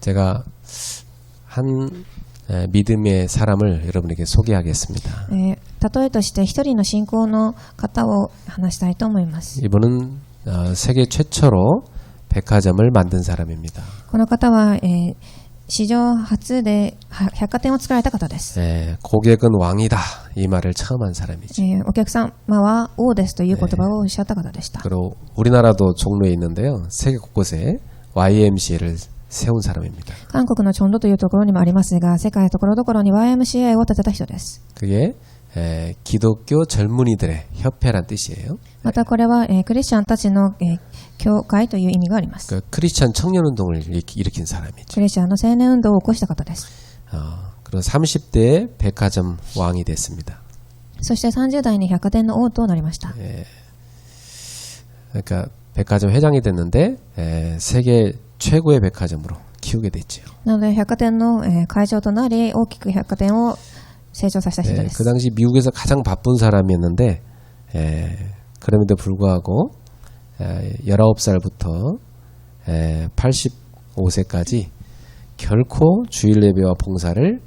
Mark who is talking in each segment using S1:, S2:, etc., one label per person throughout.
S1: 제가 한 믿음의 사람을 여러분에게 소개하겠습니다.
S2: 例えとして一人の信仰の方を話したいと思います。
S1: 이분은 세계 최초로 백화점을 만든 사람입니다.
S2: この方は、史上初で百貨店を作られた方です。
S1: 고객은 왕이다 이 말을 처음 한 사람이죠.
S2: お客様は王ですという言葉をおっしゃった方でした。
S1: 그리고 우리나라도 종로에 있는데요. 세계 곳곳에 YMCA를 세운 사람입니다.
S2: 韓国のチョンドというところにもありますが、世界のところどころに YMCA を建てた人です。
S1: 그게 기독교 젊은이들의 협회란 뜻이에요.
S2: またこれは、クリスチャンたちの、教会という意味があります。
S1: 그 크리스찬 청년운동을 일으킨 사람이죠.
S2: クリスチャンの青年運動を起こした方です。
S1: 그리고 30대에 백화점 왕이 됐습니다.
S2: そして30代に百貨店の王となりました。
S1: 그러니까 백화점 회장이 됐는데 세계 최고의 백화점으로 키우게 됐죠.
S2: なので百貨店の、会長となり大きく百貨店を成長させた人です。
S1: 그 당시 미국에서 가장 바쁜 사람이었는데 그럼에도 불구하고 19살부터 85세까지 결코 주일 예배와 봉사를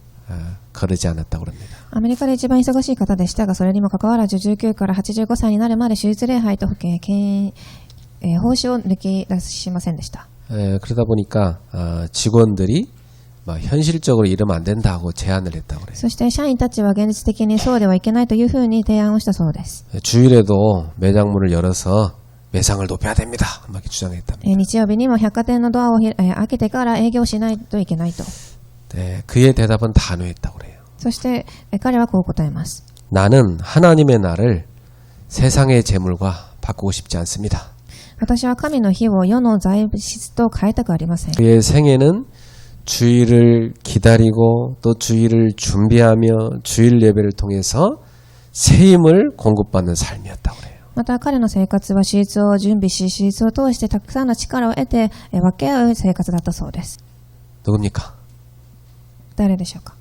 S1: 거르지 않았다고 합니다.
S2: アメリカで一番忙しい方でしたが、それにもかかわらず19から85歳になるまで手術礼拝と報酬を抜き出しませんでした。
S1: 그러다 보니까 직원들이 현실적으로 이러면 안 된다고 제안을 했다고 그래요.
S2: そして社員たちは現実的にそうではいけないというふうに提案をしたそうです。
S1: 주일에도 매장 문을 열어서 매상을 높여야 됩니다. 막 이렇게 주장했답니다.
S2: 日曜日にも百貨店のドアを開けてから営業しないといけないと。
S1: 그의 대답은 단호했다고 그래요.
S2: そして彼はこう答えます。
S1: 나는 하나님의 날을 세상의 재물과 바꾸고 싶지 않습니다.
S2: 私は神の日を世の財質と変えたくありません。
S1: 그의 생애는 주일을 기다리고 또 주일을 준비하며 주일 예배를 통해서 새 힘을 공급받는 삶이었다고 그래요.
S2: また彼の生活は手術を準備し、手術を通してたくさんの力を得て分け合う生活だったそうです。
S1: 누굽니까?
S2: 誰でしょうか。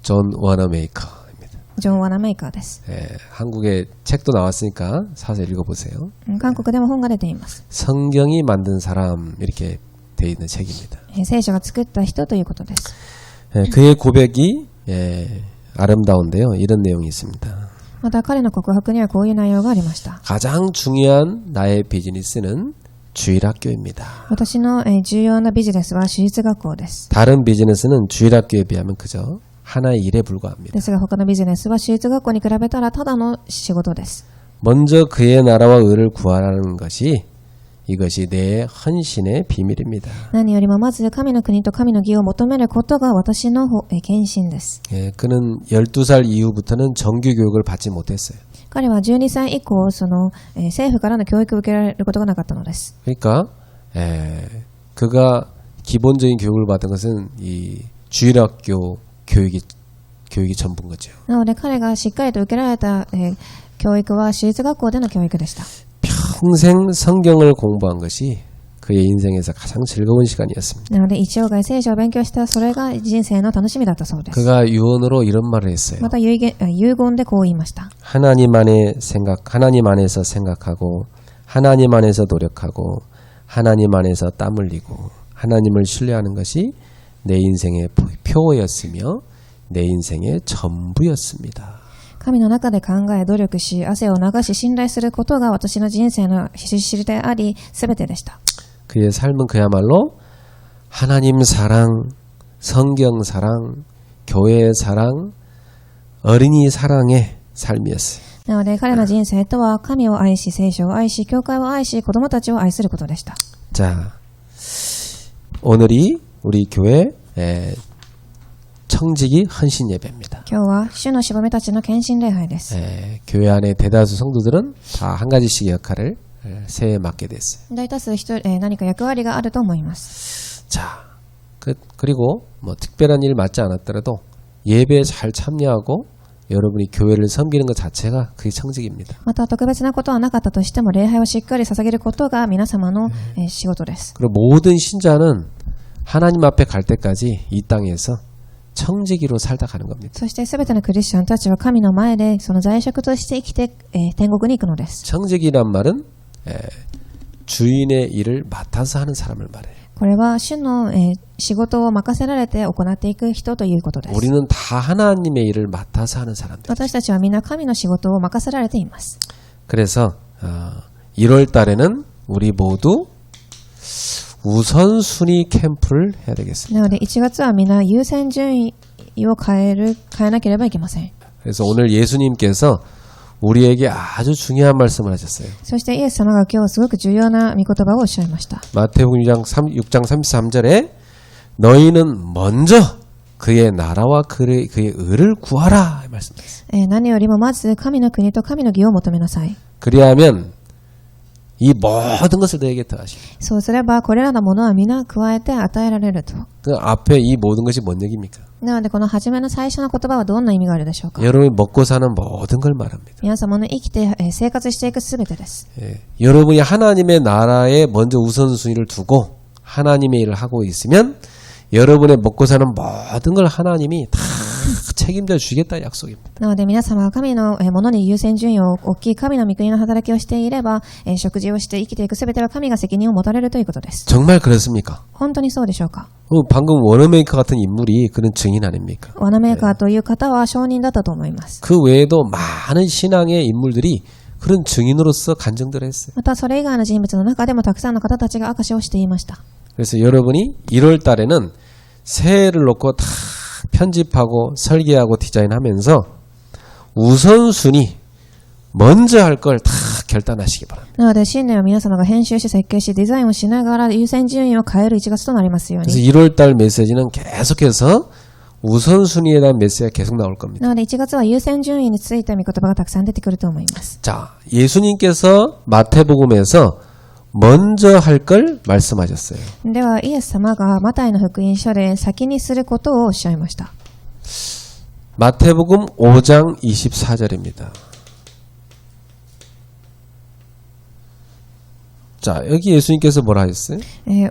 S1: 존 워너메이커입니다.
S2: ジョン・ワナメーカーです。
S1: 한국에 책도 나왔으니까 사서 읽어보세요.
S2: 韓国でも本が出ています。
S1: 성경이 만든 사람 이렇게 돼 있는 책입니다.
S2: 聖書が作った人ということです。
S1: 그의 고백이 아름다운데요. 이런 내용이 있습니다.
S2: また彼の告白にはこういう内容がありました。
S1: 가장 중요한 나의 비즈니스는 주일학교입니다.
S2: 私の重要なビジネスは手術学校です。
S1: 다른 비즈니스는 주일학교에 비하면 그저 하나의 일에 불과합니다.
S2: ですが他のビジネスは手術学校に比べたらただの仕事です。
S1: 먼저 그의 나라와 의를 구하라는 것이 이것이 내 헌신의 비밀입니다.
S2: 何よりもまず神の国と神の義を求めることが私の献身です。
S1: 그는 12살 이후부터는 정규 교육을 받지 못했어요.
S2: 彼は12歳以降政府からの教育を受けられることがなかったのです。
S1: 그러니까 그가 기본적인 교육을 받은 것은 이 주일학교 교육이 전부인 거죠.
S2: なので彼がしっかりと受けられた、教育は手術学校での教育でした。
S1: 평생 성경을 공부한 것이 그의 인생에서 가장 즐거운 시간이었습니다.
S2: なので一生涯聖書を勉強したそれが人生の楽しみだったそうです。
S1: 그가 유언으로 이런 말을 했어요.
S2: また遺言でこう言いました。
S1: 하나님 안에서 생각하고 하나님 안에서 노력하고 하나님 안에서 땀 흘리고 하나님을 신뢰하는 것이 내 인생의 표어였으며 내 인생의 전부였습니다.
S2: 神の中で考え努力し汗を流し信頼することが私の人生の印であり全てでした。
S1: 그의 삶은 그야말로 하나님 사랑, 성경 사랑, 교회 사랑, 어린이 사랑의 삶이었어요.
S2: なので彼の人生とは神を愛し聖書を愛し教会を愛し子供たちを愛することでした。
S1: 자, 오늘이 우리 교회 청지기 헌신 예배입니다.
S2: 今日は主のしもべたちの献身礼拝です。
S1: 교회 안에 대다수 성도들은 다 한 가지씩 역할을 새해 맡게 됐어요.
S2: 大多数何か役割があると思います。
S1: 자, 그리고 뭐 특별한 일 맡지 않았더라도 예배에 잘 참여하고 여러분이 교회를 섬기는 것 자체가 그게 청직입니다.
S2: また特別なことはなかったとしても礼拝をしっかり捧げることが皆様の仕事です。
S1: 그리고 모든 신자는 하나님 앞에 갈 때까지 이 땅에서 청지기로 살다 가는 겁니다.
S2: そして全てのクリスチャンたちは神の前でその在職として生きて天国に行くのです。
S1: 청지기란 말은 주인의 일을 맡아서 하는 사람을 말해요.
S2: これは主の、仕事を任せられて行っていく人ということです。
S1: 우리는 다 하나님의 일을 맡아서 하는 사람들.
S2: 私たちはみんな神の仕事を任せられています。
S1: 그래서 1월 달에는 우리 모두 우선순위 캠프를 해야 되겠습니다.
S2: なので1月はみんな優先順位を変えなければいけません。
S1: 그래서 오늘 예수님께서 우리에게 아주 중요한 말씀을 하셨어요.
S2: そしてイエス様が今日すごく重要な御言葉をおっしゃいました。
S1: 마태복음 6장 33절에 너희는 먼저 그의 나라와 그의 의를 구하라 말씀하셨어요.
S2: 何よりもまず神の国と神の義を求めなさい。
S1: 그리하면 이 모든 것을 너에게 더하시고.
S2: そうすればこれらのものは皆加えて与えられると。
S1: 그 앞에 이 모든 것이 뭔 얘기입니까?
S2: なのでこの初めの最初の言葉はどんな意味があるでしょうか。
S1: 여러분이 먹고 사는 모든 걸 말합니다.
S2: 皆様の生きて生活していくすべてです。
S1: 여러분이 하나님의 나라에 먼저 우선순위를 두고 하나님의 일을 하고 있으면 여러분의 먹고 사는 모든 걸 하나님이 다 책임져 주겠다 약속입니다.
S2: なので皆様は神のものに優先順位を置き、神の御国の働きをしていれば、食事をして生きていくすべては神が責任を持たれるということです。
S1: 정말 그렇습니까?
S2: 本当にそうでしょうか。
S1: 방금 워너메이커 같은 인물이 그런 증인 아닙니까?
S2: ワナメーカーという方は証人だったと思います。
S1: 그 외에도 많은 신앙의 인물들이 그런 증인으로서 간증들을 했어요.
S2: またそれ以外の人物の中でもたくさんの方たちが証しをしていました。
S1: 그래서 여러분이 1월 달에는 새해를 놓고 다 편집하고 설계하고 디자인하면서 우선순위 먼저 할 걸 다 결단하시기 바랍니다.
S2: なので新年は皆様が編集し設計しデザインをしながら優先順位を変える1月となりますよう
S1: 그래서
S2: に。
S1: 1월 달 메시지는 계속해서 우선순위에 대한 메시지가 계속 나올 겁니다.
S2: なので1月は優先順位について御言葉がたくさん出てくると思います。
S1: 자, 예수님께서 마태복음에서 먼저 할 걸 말씀하셨어요.
S2: ではイエス様がマタイの福音書で先にすることをおっしゃいました。
S1: 마태복음 5장 24절입니다. 자, 여기 예수님께서 뭐라 하셨어요?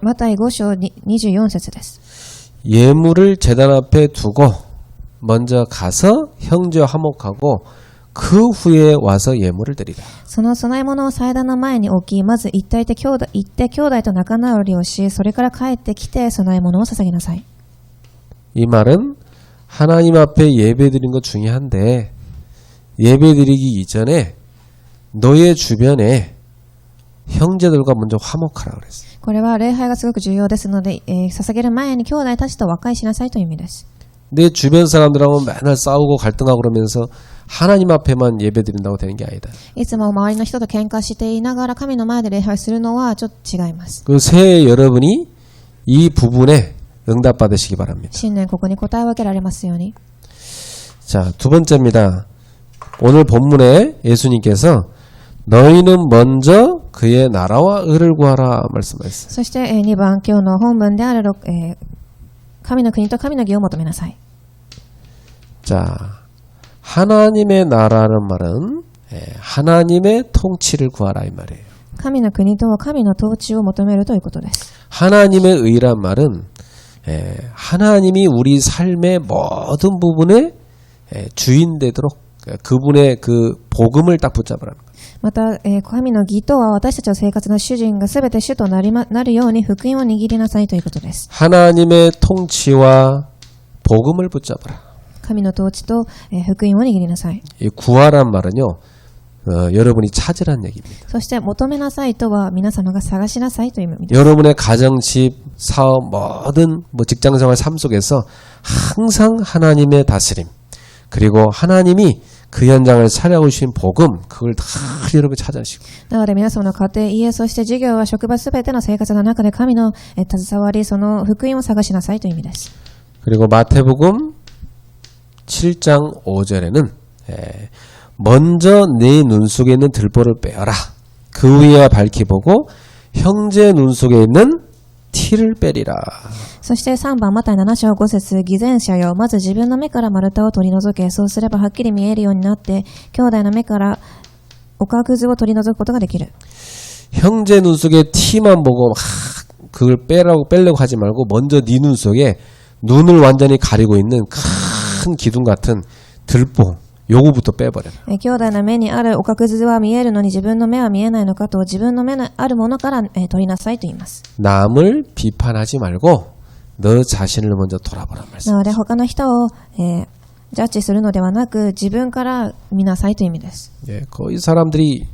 S2: マタイ5章24節です。
S1: 예물을 제단 앞에 두고 먼저 가서 형제와 화목하고 그 후에 와서 예물을 드리라.
S2: その供え物を祭壇の前に置き、まず行って兄弟と仲直りをし、それから帰ってきて供え物を捧げなさい。
S1: 이 말은 하나님 앞에 예배드리는 거 중요한데 예배드리기 이전에 너의 주변에 형제들과 먼저 화목하라 그랬어요.
S2: これは礼拝がすごく重要ですので、捧げる前に兄弟たちと和解しなさいという意味です。
S1: 내 주변 사람들하고 맨날 싸우고 갈등하고 그러면서 하나님 앞에만 예배드린다고 되는 게 아니다.
S2: いつも周りの人と喧嘩していながら神の前で礼拝するのはちょっと違います。
S1: 그 새해 여러분이 이 부분에 응답받으시기 바랍니다.
S2: 新年ここに答えを受けられますように。
S1: 자, 두 번째입니다. 오늘 본문에 예수님께서 너희는 먼저 그의 나라와 의를 구하라 말씀하셨어요.
S2: そして、2番今日の本文である、神の国と神の義を求めなさい。
S1: 자, 하나님의 나라는 말은 하나님의 통치를 구하라 이 말이에요.
S2: 神の国と神の統治を求めるということです。
S1: 하나님의 의란 말은 하나님이 우리 삶의 모든 부분에 주인 되도록 그분의 그 복음을 딱 붙잡으라는 거예요.
S2: また、神の義とは私たちの生活の主人がすべて主となるように福音を握りなさいということです。
S1: 하나님의 통치와 복음을 붙잡으라.
S2: 神の統治と、福音を握りなさい。
S1: 이 구하란 말은요, 여러분이 찾으란 얘기입니다.
S2: そして求めなさいとは皆様が探しなさいという意味です。
S1: 여러분의 가정, 집, 사업, 모든 직장생활 삶 속에서 항상 하나님의 다스림, 그리고 하나님이 그 현장을 살아오신 복음, 그걸 다 여러분 찾으시고.
S2: なので皆様の家庭、家、そして事業は職場すべての生活の中で神の携わり、その福音を探しなさいという意味です。
S1: 그리고 마태복음 7장 5절에는 먼저 내 눈 속에 있는 들보를 빼어라. 그 위에 밝히 보고 형제 눈 속에 있는 티를 빼리라.
S2: そして3番マタイ7章5節偽善者よ、まず自分の目から丸太を取り除け、そうすればはっきり見えるようになって、兄弟の目から岡くずを取り除くことができる。
S1: 형제 눈 속에 티만 보고 그걸 빼려고 하지 말고 먼저 네 눈 속에 눈을 완전히 가리고 있는 큰 기둥 같은 들보, 요거부터 빼버려라.
S2: 兄弟の目にあるお角図は見えるのに自分の目は見えないのかと自分の目のあるものから取りなさいと言います。
S1: 남을 비판하지 말고 너 자신을 먼저 돌아보란 말씀.
S2: なので他の人を、ジャッジするのではなく自分から見なさいという意味です。
S1: 예, 거의 사람들이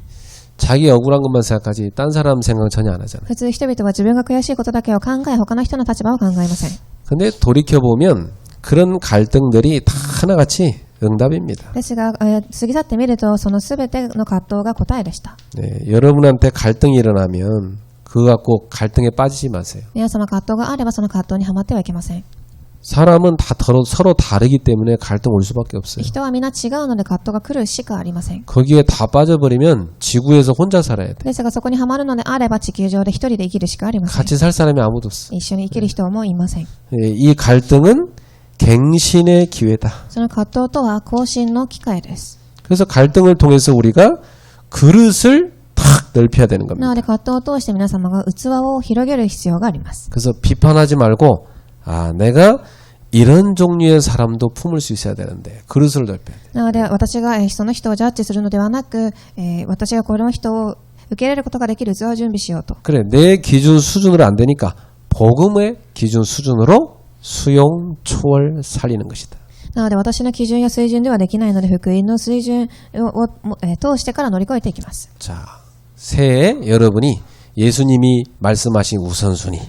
S1: 자기 억울한 것만 생각하지 딴 사람 생각 전혀 안 하잖아요.
S2: 普通人々は自分が悔しいことだけを考え他の人の立場を考えません。
S1: 근데 돌이켜보면 그런 갈등들이 다 하나같이 응답입니다.
S2: ですが、過ぎ去ってみるとその全ての葛藤が答えでした。
S1: 네, 여러분한테 갈등이 일어나면 그거 갖고 갈등에 빠지지 마세요.
S2: 皆様葛藤があればその葛藤にはまってはいけません。
S1: 사람은 다 서로 다르기 때문에 갈등 올 수밖에 없어요.
S2: 人は皆違うので葛藤が来るしかありません。
S1: 거기에 다 빠져버리면 지구에서 혼자 살아야 돼.
S2: ですがそこにはまるのであれば地球上で一人で生きるしかありません。
S1: 같이 살 사람이 아무도 없어.
S2: 一緒に生きる人もいません。
S1: 예, 이 갈등은 갱신의 기회다.
S2: その葛藤とは更新の機会です。
S1: 그래서 갈등을 통해서 우리가 그릇을 탁 넓혀야 되는
S2: な
S1: 겁니다.
S2: ので葛藤を通して皆様が器を広げる必要があります。
S1: 그래서 비판하지 말고 내가 이런 종류의 사람도 품을 수 있어야 되는데 그릇을 넓혀야 돼.
S2: なので私がその人をジャッジするのではなく、私がこの人を受け入れることができる器を準備しようと。
S1: 그래 내 기준 수준으로 안 되니까 복음의 기준 수준으로 수용 초월 살리는 것이다.
S2: なので私の基準や水準ではできないので福音の水準を通してから乗り越えていきます。
S1: 자, 새해 여러분이 예수님이 말씀하신 우선순위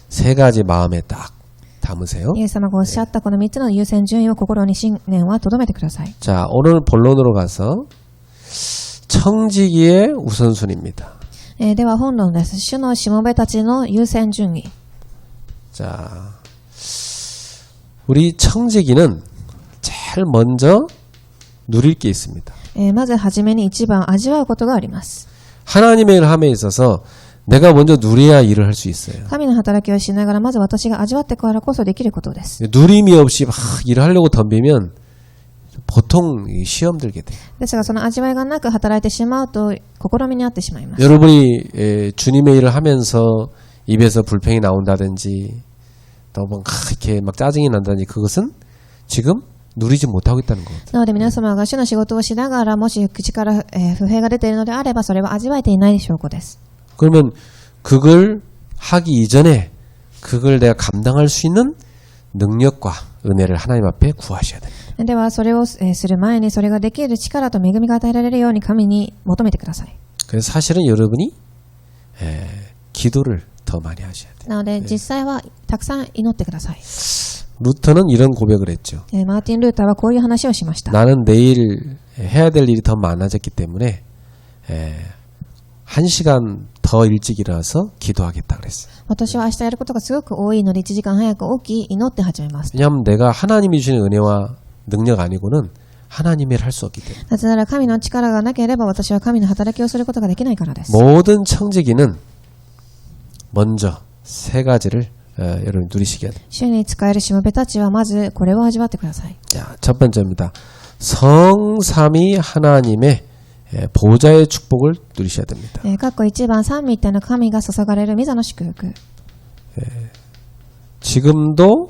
S1: 세 가지 마음에 딱 담으세요.
S2: イエス様がおっしゃったこの3つの優先順位を心に新年は留めてください。
S1: 자, 오늘 본론으로 가서 청지기의 우선순위입니다.
S2: では本論です。主のしもべたちの優先順位。
S1: 자, 우리 청지기는 제일 먼저 누릴 게 있습니다.
S2: まずはじめに一番味わうことがあります。
S1: 하나님의 일을 함에 있어서 내가 먼저 누려야 일을 할 수 있어요.
S2: 神の働きをしながらまず私が味わってからこそできることです。
S1: 누림이 없이 막 일을 하려고 덤비면 보통 시험 들게 돼요.
S2: ですがその味わいがなく働いてしまうと試みにあってしまいます。
S1: 여러분이 주님의 일을 하면서 입에서 불평이 나온다든지 또 막 이렇게 막 짜증이 난다든지 그것은 지금 누리지 못하고 있다는 거거든요.
S2: なので皆様が主の仕事をしながらもし口から不平が出ているのであればそれは味わえていない証拠です。
S1: 그러면 그걸 하기 이전에 그걸 내가 감당할 수 있는 능력과 은혜를 하나님 앞에 구하셔야 됩니다.
S2: ではそれをする前にそれができる力と恵みが与えられるように神に求めてください。
S1: 그래서 사실은 여러분이 기도를 더 많이 하셔야 돼요.
S2: なので実際はたくさん祈ってください。
S1: 루터는 이런 고백을 했죠.
S2: マーティン・ルーターはこういう話をしました。
S1: 나는 내일 해야 될 일이 더 많아졌기 때문에 1시간 더 일찍 일어나서 기도하겠다 그랬어요.
S2: 私は明日やることがすごく多いので1時間早く起き祈って始めます。
S1: 왜냐하면 내가 하나님이 주시는 은혜와 능력 아니고는 하나님의 일을 할 수 없기 때문에.
S2: なぜなら神の力がなければ私は神の働きをすることができないからです。
S1: 모든 청지기는 먼저 세 가지를 여러분 누리시게 돼요.
S2: 主に仕えるしもべたちはまずこれを味わってください。
S1: 자, 첫 번째입니다. 성삼위 하나님의 보좌의 축복을 누리셔야 됩니다.
S2: かっこ1番三位一体の神が注がれる御座の祝福。
S1: 지금도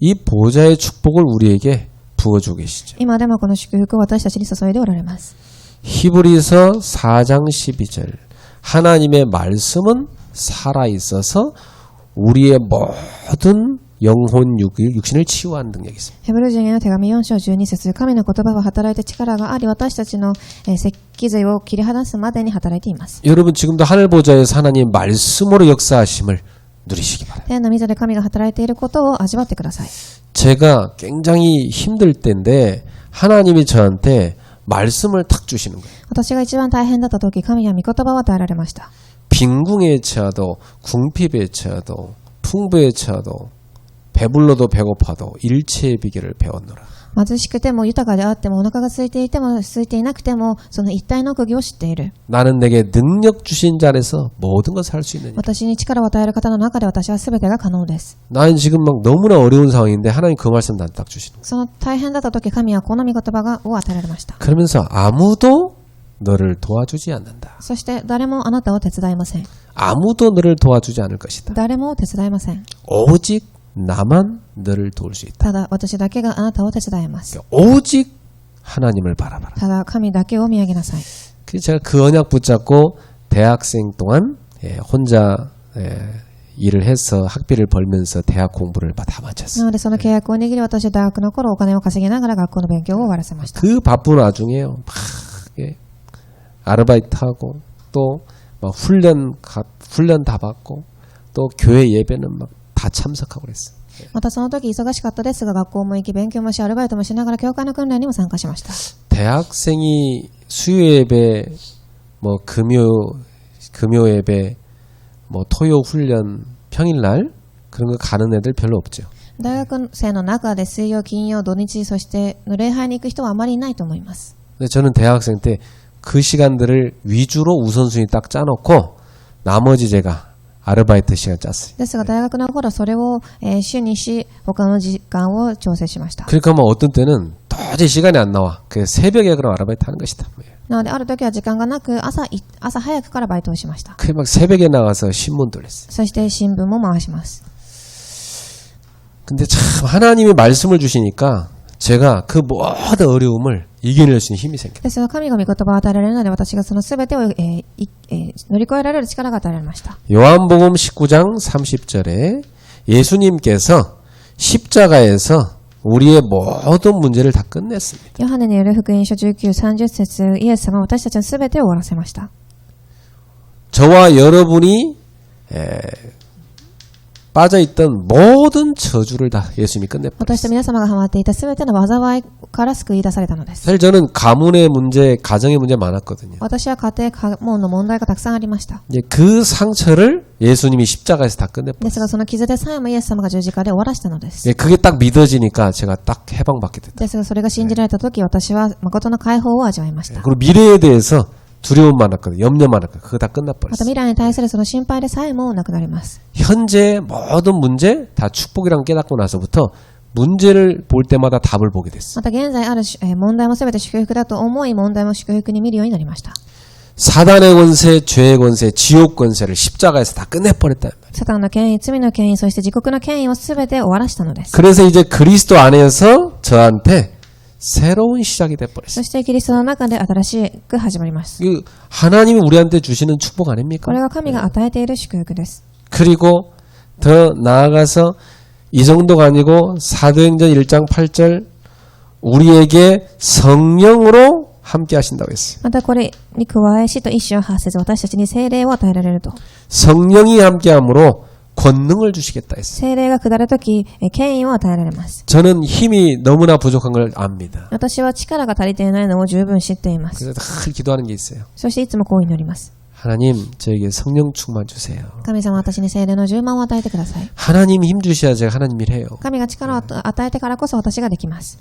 S1: 이 보좌의 축복을 우리에게 부어주고 계시죠.
S2: 今でもこの祝福を私たちに注いでおられます。
S1: 히브리서 4장 12절 하나님의 말씀은 살아있어서 우리의 모든 영혼 육신을 치유하는 능력이 있습니다.
S2: ヘブル人への手紙4章12節神の言葉は働いて力があり私たちの脊髄を切り離すまでに働いています。
S1: 여러분 지금도 하늘 보좌에서 하나님 말씀으로 역사하심을 누리시기 바랍니다.
S2: 天の御座で神が働いていることを味わってください。
S1: 제가 굉장히 힘들 때인데 하나님이 저한테 말씀을 탁 주시는 거예요.
S2: 私が一番大変だった時神は御言葉を与えられました。
S1: 빈궁에 처하도 궁핍에 처하도 풍부에 처하도 배불러도 배고파도 일체의 비결을 배웠노라.
S2: 貧しくても豊かであってもお腹が空いていても空いていなくてもその一体の釘を知っている。
S1: 나는 내게 능력 주신 자 안에서 모든 것을 할 수 있느냐.
S2: 私に力を与える方の中で私は全てが可能です。
S1: 나는 지금 막 너무나 어려운 상황인데 하나님 그 말씀 나한테 딱 주시는 거예요.
S2: その大変だった時神はこの御言葉を与えられました。
S1: 그러면서 아무도 너를 도와주지 않는다.
S2: そして誰もあなたを手伝いません。
S1: 아무도 너를 도와주지 않을 것이다.
S2: 誰も手伝いません。
S1: 오직 나만 너를 도울 수 있다.
S2: ただ私だけがあなたを手伝います。
S1: 오직 하나님을 바라봐라.
S2: ただ神だけを見上げなさい。
S1: 그래서 제가 그 언약 붙잡고 대학생 동안 혼자 일을 해서 학비를 벌면서 대학 공부를 다
S2: な
S1: 마쳤어요.
S2: のでその契約を握り、私は大学の頃お金を稼ぎながら学校の勉強を終わらせました。
S1: 그 바쁜 와중에요. 막 아르바이트하고 또 막 훈련 다 받고 또 교회 예배는 막 다 참석하고 그랬어요.
S2: またその時忙しかったですが、学校も行き、勉強もし、アルバイトもしながら教会の訓練にも参加しました。
S1: 대학생이 수요 예배, 뭐 금요 예배, 뭐 토요 훈련, 평일날 그런 거 가는 애들 별로 없죠.
S2: 大学生の中で水曜、金曜、土日、そしての礼拝に行く人はあまりいないと思います。
S1: 근데 저는 대학생 때 그 시간들을 위주로 우선순위 딱 짜놓고 나머지 제가 아르바이트 시간 짰어요.
S2: ですが大学の頃それを週にし、他の時間を調整しました。
S1: 그러니까 뭐 어떤 때는 도저히 시간이 안 나와. 그 새벽에 그럼 아르바이트 하는 것이다.
S2: なのである時は時間がなく朝早くからバイトをしました。
S1: 그 막 새벽에 나가서 신문 돌렸어요.
S2: そして新聞も回します。
S1: 근데 참 하나님이 말씀을 주시니까 제가 그 모든 어려움을 이겨낼 수 있는 힘이 생겨요.
S2: ですが神が御言葉を与えられるので、私がその全てを乗り越えられる力が与えられました。
S1: 요한복음 19장 30절에 예수님께서 십자가에서 우리의 모든 문제를 다 끝냈습니다.
S2: ヨハネによる福音書19:30節、イエス様は私たちの全てを終わらせました。
S1: 저와 여러분이 빠져있던 모든 저주를 다 예수님이
S2: 私と
S1: 끝내버렸어요.
S2: 皆様がハマっていた全ての災いから救い出されたのです。
S1: 사실 저는 가문의 문제, 가정의 문제 많았거든요.
S2: 私は家庭家門の問題がたくさんありました。
S1: 이제 그 상처를 예수님이 십자가에서 다
S2: です
S1: 끝내버렸어요.
S2: がその傷でさえもイエス様が十字架で終わらしたのです。
S1: 예, 그게 딱 믿어지니까 제가 딱 해방받게 됐다.
S2: ですがそれが信じられた時、私は誠の解放を味わいました。
S1: 그리고 미래에 대해서 두려움 많았거든요. 염려 많았거든요. 그거 다
S2: また
S1: 끝나버렸어요.
S2: 未来に対するその心配でさえもなくなります。
S1: 현재 모든 문제 다 축복이랑 깨닫고 나서부터 문제를 볼 때마다 답을 보게 됐어요.
S2: また現在ある問題も全て祝福だと思い、問題も祝福に見るようになりました。
S1: 사단의 권세, 죄의 권세, 지옥 권세를 십자가에서 다 끝내버렸다.
S2: サタンの権威、罪の権威、そして自国の権威を全て終わらしたのです。
S1: 그래서 이제 그리스도 안에서 저한테 새로운 시작이 돼버렸어요.
S2: そしてキリストの中で新しく始まります。
S1: 하나님이 우리한테 주시는 축복 아닙니까?
S2: これが神が与えている祝福です。
S1: 그리고 더 나아가서 이 정도가 아니고 사도행전 1장 8절 우리에게 성령으로 함께 하신다고 했어요.
S2: またこれに加え、使徒一章八節、私たちに聖霊を与えられると。
S1: 성령이 함께함으로 권능을 주시겠다 했어요.
S2: 聖霊が下るとき、権威を与えられます。
S1: 저는 힘이 너무나 부족한 걸 압니다.
S2: 私は力が足りていないのを十分知っています。
S1: 그래서 늘 기도하는 게 있어요.
S2: そしていつもこう祈ります。
S1: 하나님 저에게 성령 충만 주세요.
S2: 神様、私に聖霊の充満を与えてください。
S1: 하나님 힘 주셔야 제가 하나님 일 해요.
S2: 神が力を与えてからこそ私ができます。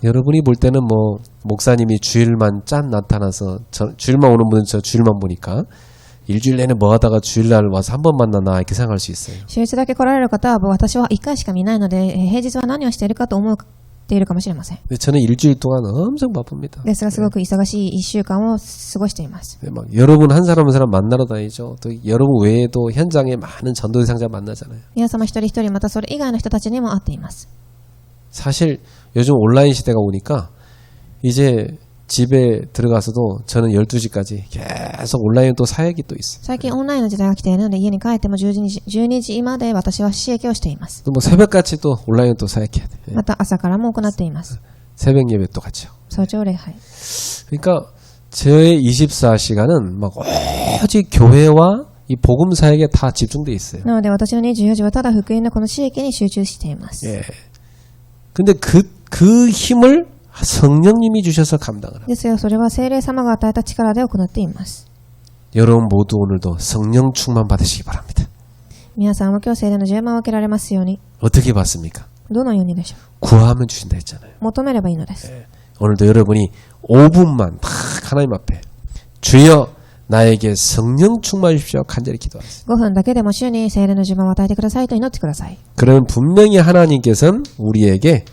S1: 여러분이 볼 때는 뭐 목사님이 주일만 짠 나타나서 주일만 오는 분은 저 주일만 보니까 일주일 내내 뭐 하다가 주일날 와서 한 번 만나나 이렇게 생각할 수 있어요.
S2: 週一だけ来られる方は、私は1回しか見ないので、平日は何をしているかと思っているかもしれません。
S1: 근데 저는 일주일 동안 엄청 바쁩니다.
S2: ですが、すごく忙しい1週間を過ごしています。
S1: 막 여러분 한 사람 한 사람 만나러 다니죠. 또 여러분 외에도 현장에 많은 전도 대상자 만나잖아요.
S2: 皆様一人一人、またそれ以外の人たちにも会っています。
S1: 사실 요즘 온라인 시대가 오니까 이제 집에 들어가서도 저는 12시까지 계속 온라인 또 사역이 또 있어요.
S2: 最近オンラインの時代が来ているので、家に帰っても12時まで私は刺激をしています。
S1: 또 뭐 새벽같이 또 온라인 또 사역해야 돼.
S2: また朝からも行っています。
S1: 새벽 예배 또 같이요.
S2: 早朝礼拝。
S1: 그러니까 저의 24시간은 막 오직 교회와 이 복음 사역에 다 집중돼 있어요.
S2: なので私の24時はただ福音のこの刺激に集中しています。
S1: 예. 근데 그 힘을 성령님이 주셔서 감당을 합니다.
S2: ですが、それは聖霊様が与えた力で行っています。
S1: 여러분 모두 오늘도 성령 충만 받으시기 바랍니다.
S2: 皆さんも今日聖霊の充満を受けられますように。
S1: 어떻게 받습니까?
S2: どのようにでしょ
S1: 구하면 주신다 했잖아요.
S2: う。求めればいいのです。
S1: 오늘도 여러분이 5분만 딱 하나님 앞에 주여 나에게 성령 충만 주십시오. 간절히 기도하세요.
S2: 5分だけでも主に聖霊の充満を与えてくださいと祈ってください。
S1: 그러면 분명히 하나님께서는 우리에게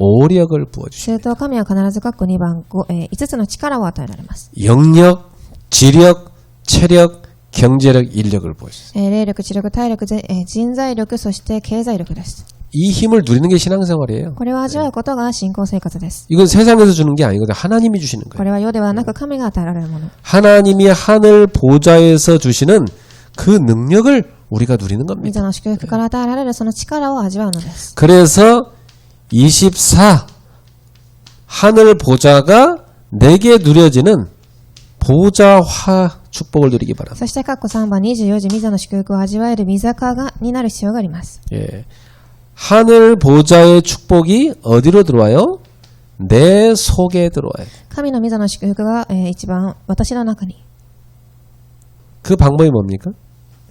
S1: 오력을
S2: す
S1: 부어주십니다.
S2: ると神は必ず括弧2番5つの力を与えられます。
S1: 영력, 지력, 체력, 경제력, 인력을 부어주십니다.
S2: 霊力、知力、体力、人材力、そして経済力です。
S1: 이 힘을 누리는 게 신앙생활이에요.
S2: これを味わうことが信仰生活です。
S1: 이건 세상에서 주는 게 아니거든요. 하나님이 주시는
S2: こ
S1: 거예요.
S2: れは世ではなく神が与えられるもの。
S1: 하나님이 하늘 보좌에서 주시는 그 능력을 우리가 누리는
S2: 御
S1: 겁니다.
S2: 座の祝福から与えられるその力を味わうのです。
S1: 그래서 24 하늘 보좌가 내게 누려지는 보좌화 축복을 누리기 바랍니다.
S2: そして括弧3番24時御座の祝福を味わえる御座になる必要があります。
S1: 예. 하늘 보좌의 축복이 어디로 들어와요? 내 속에 들어와요.
S2: 神の御座の祝福が、一番私の中に。
S1: 그 방법이 뭡니까?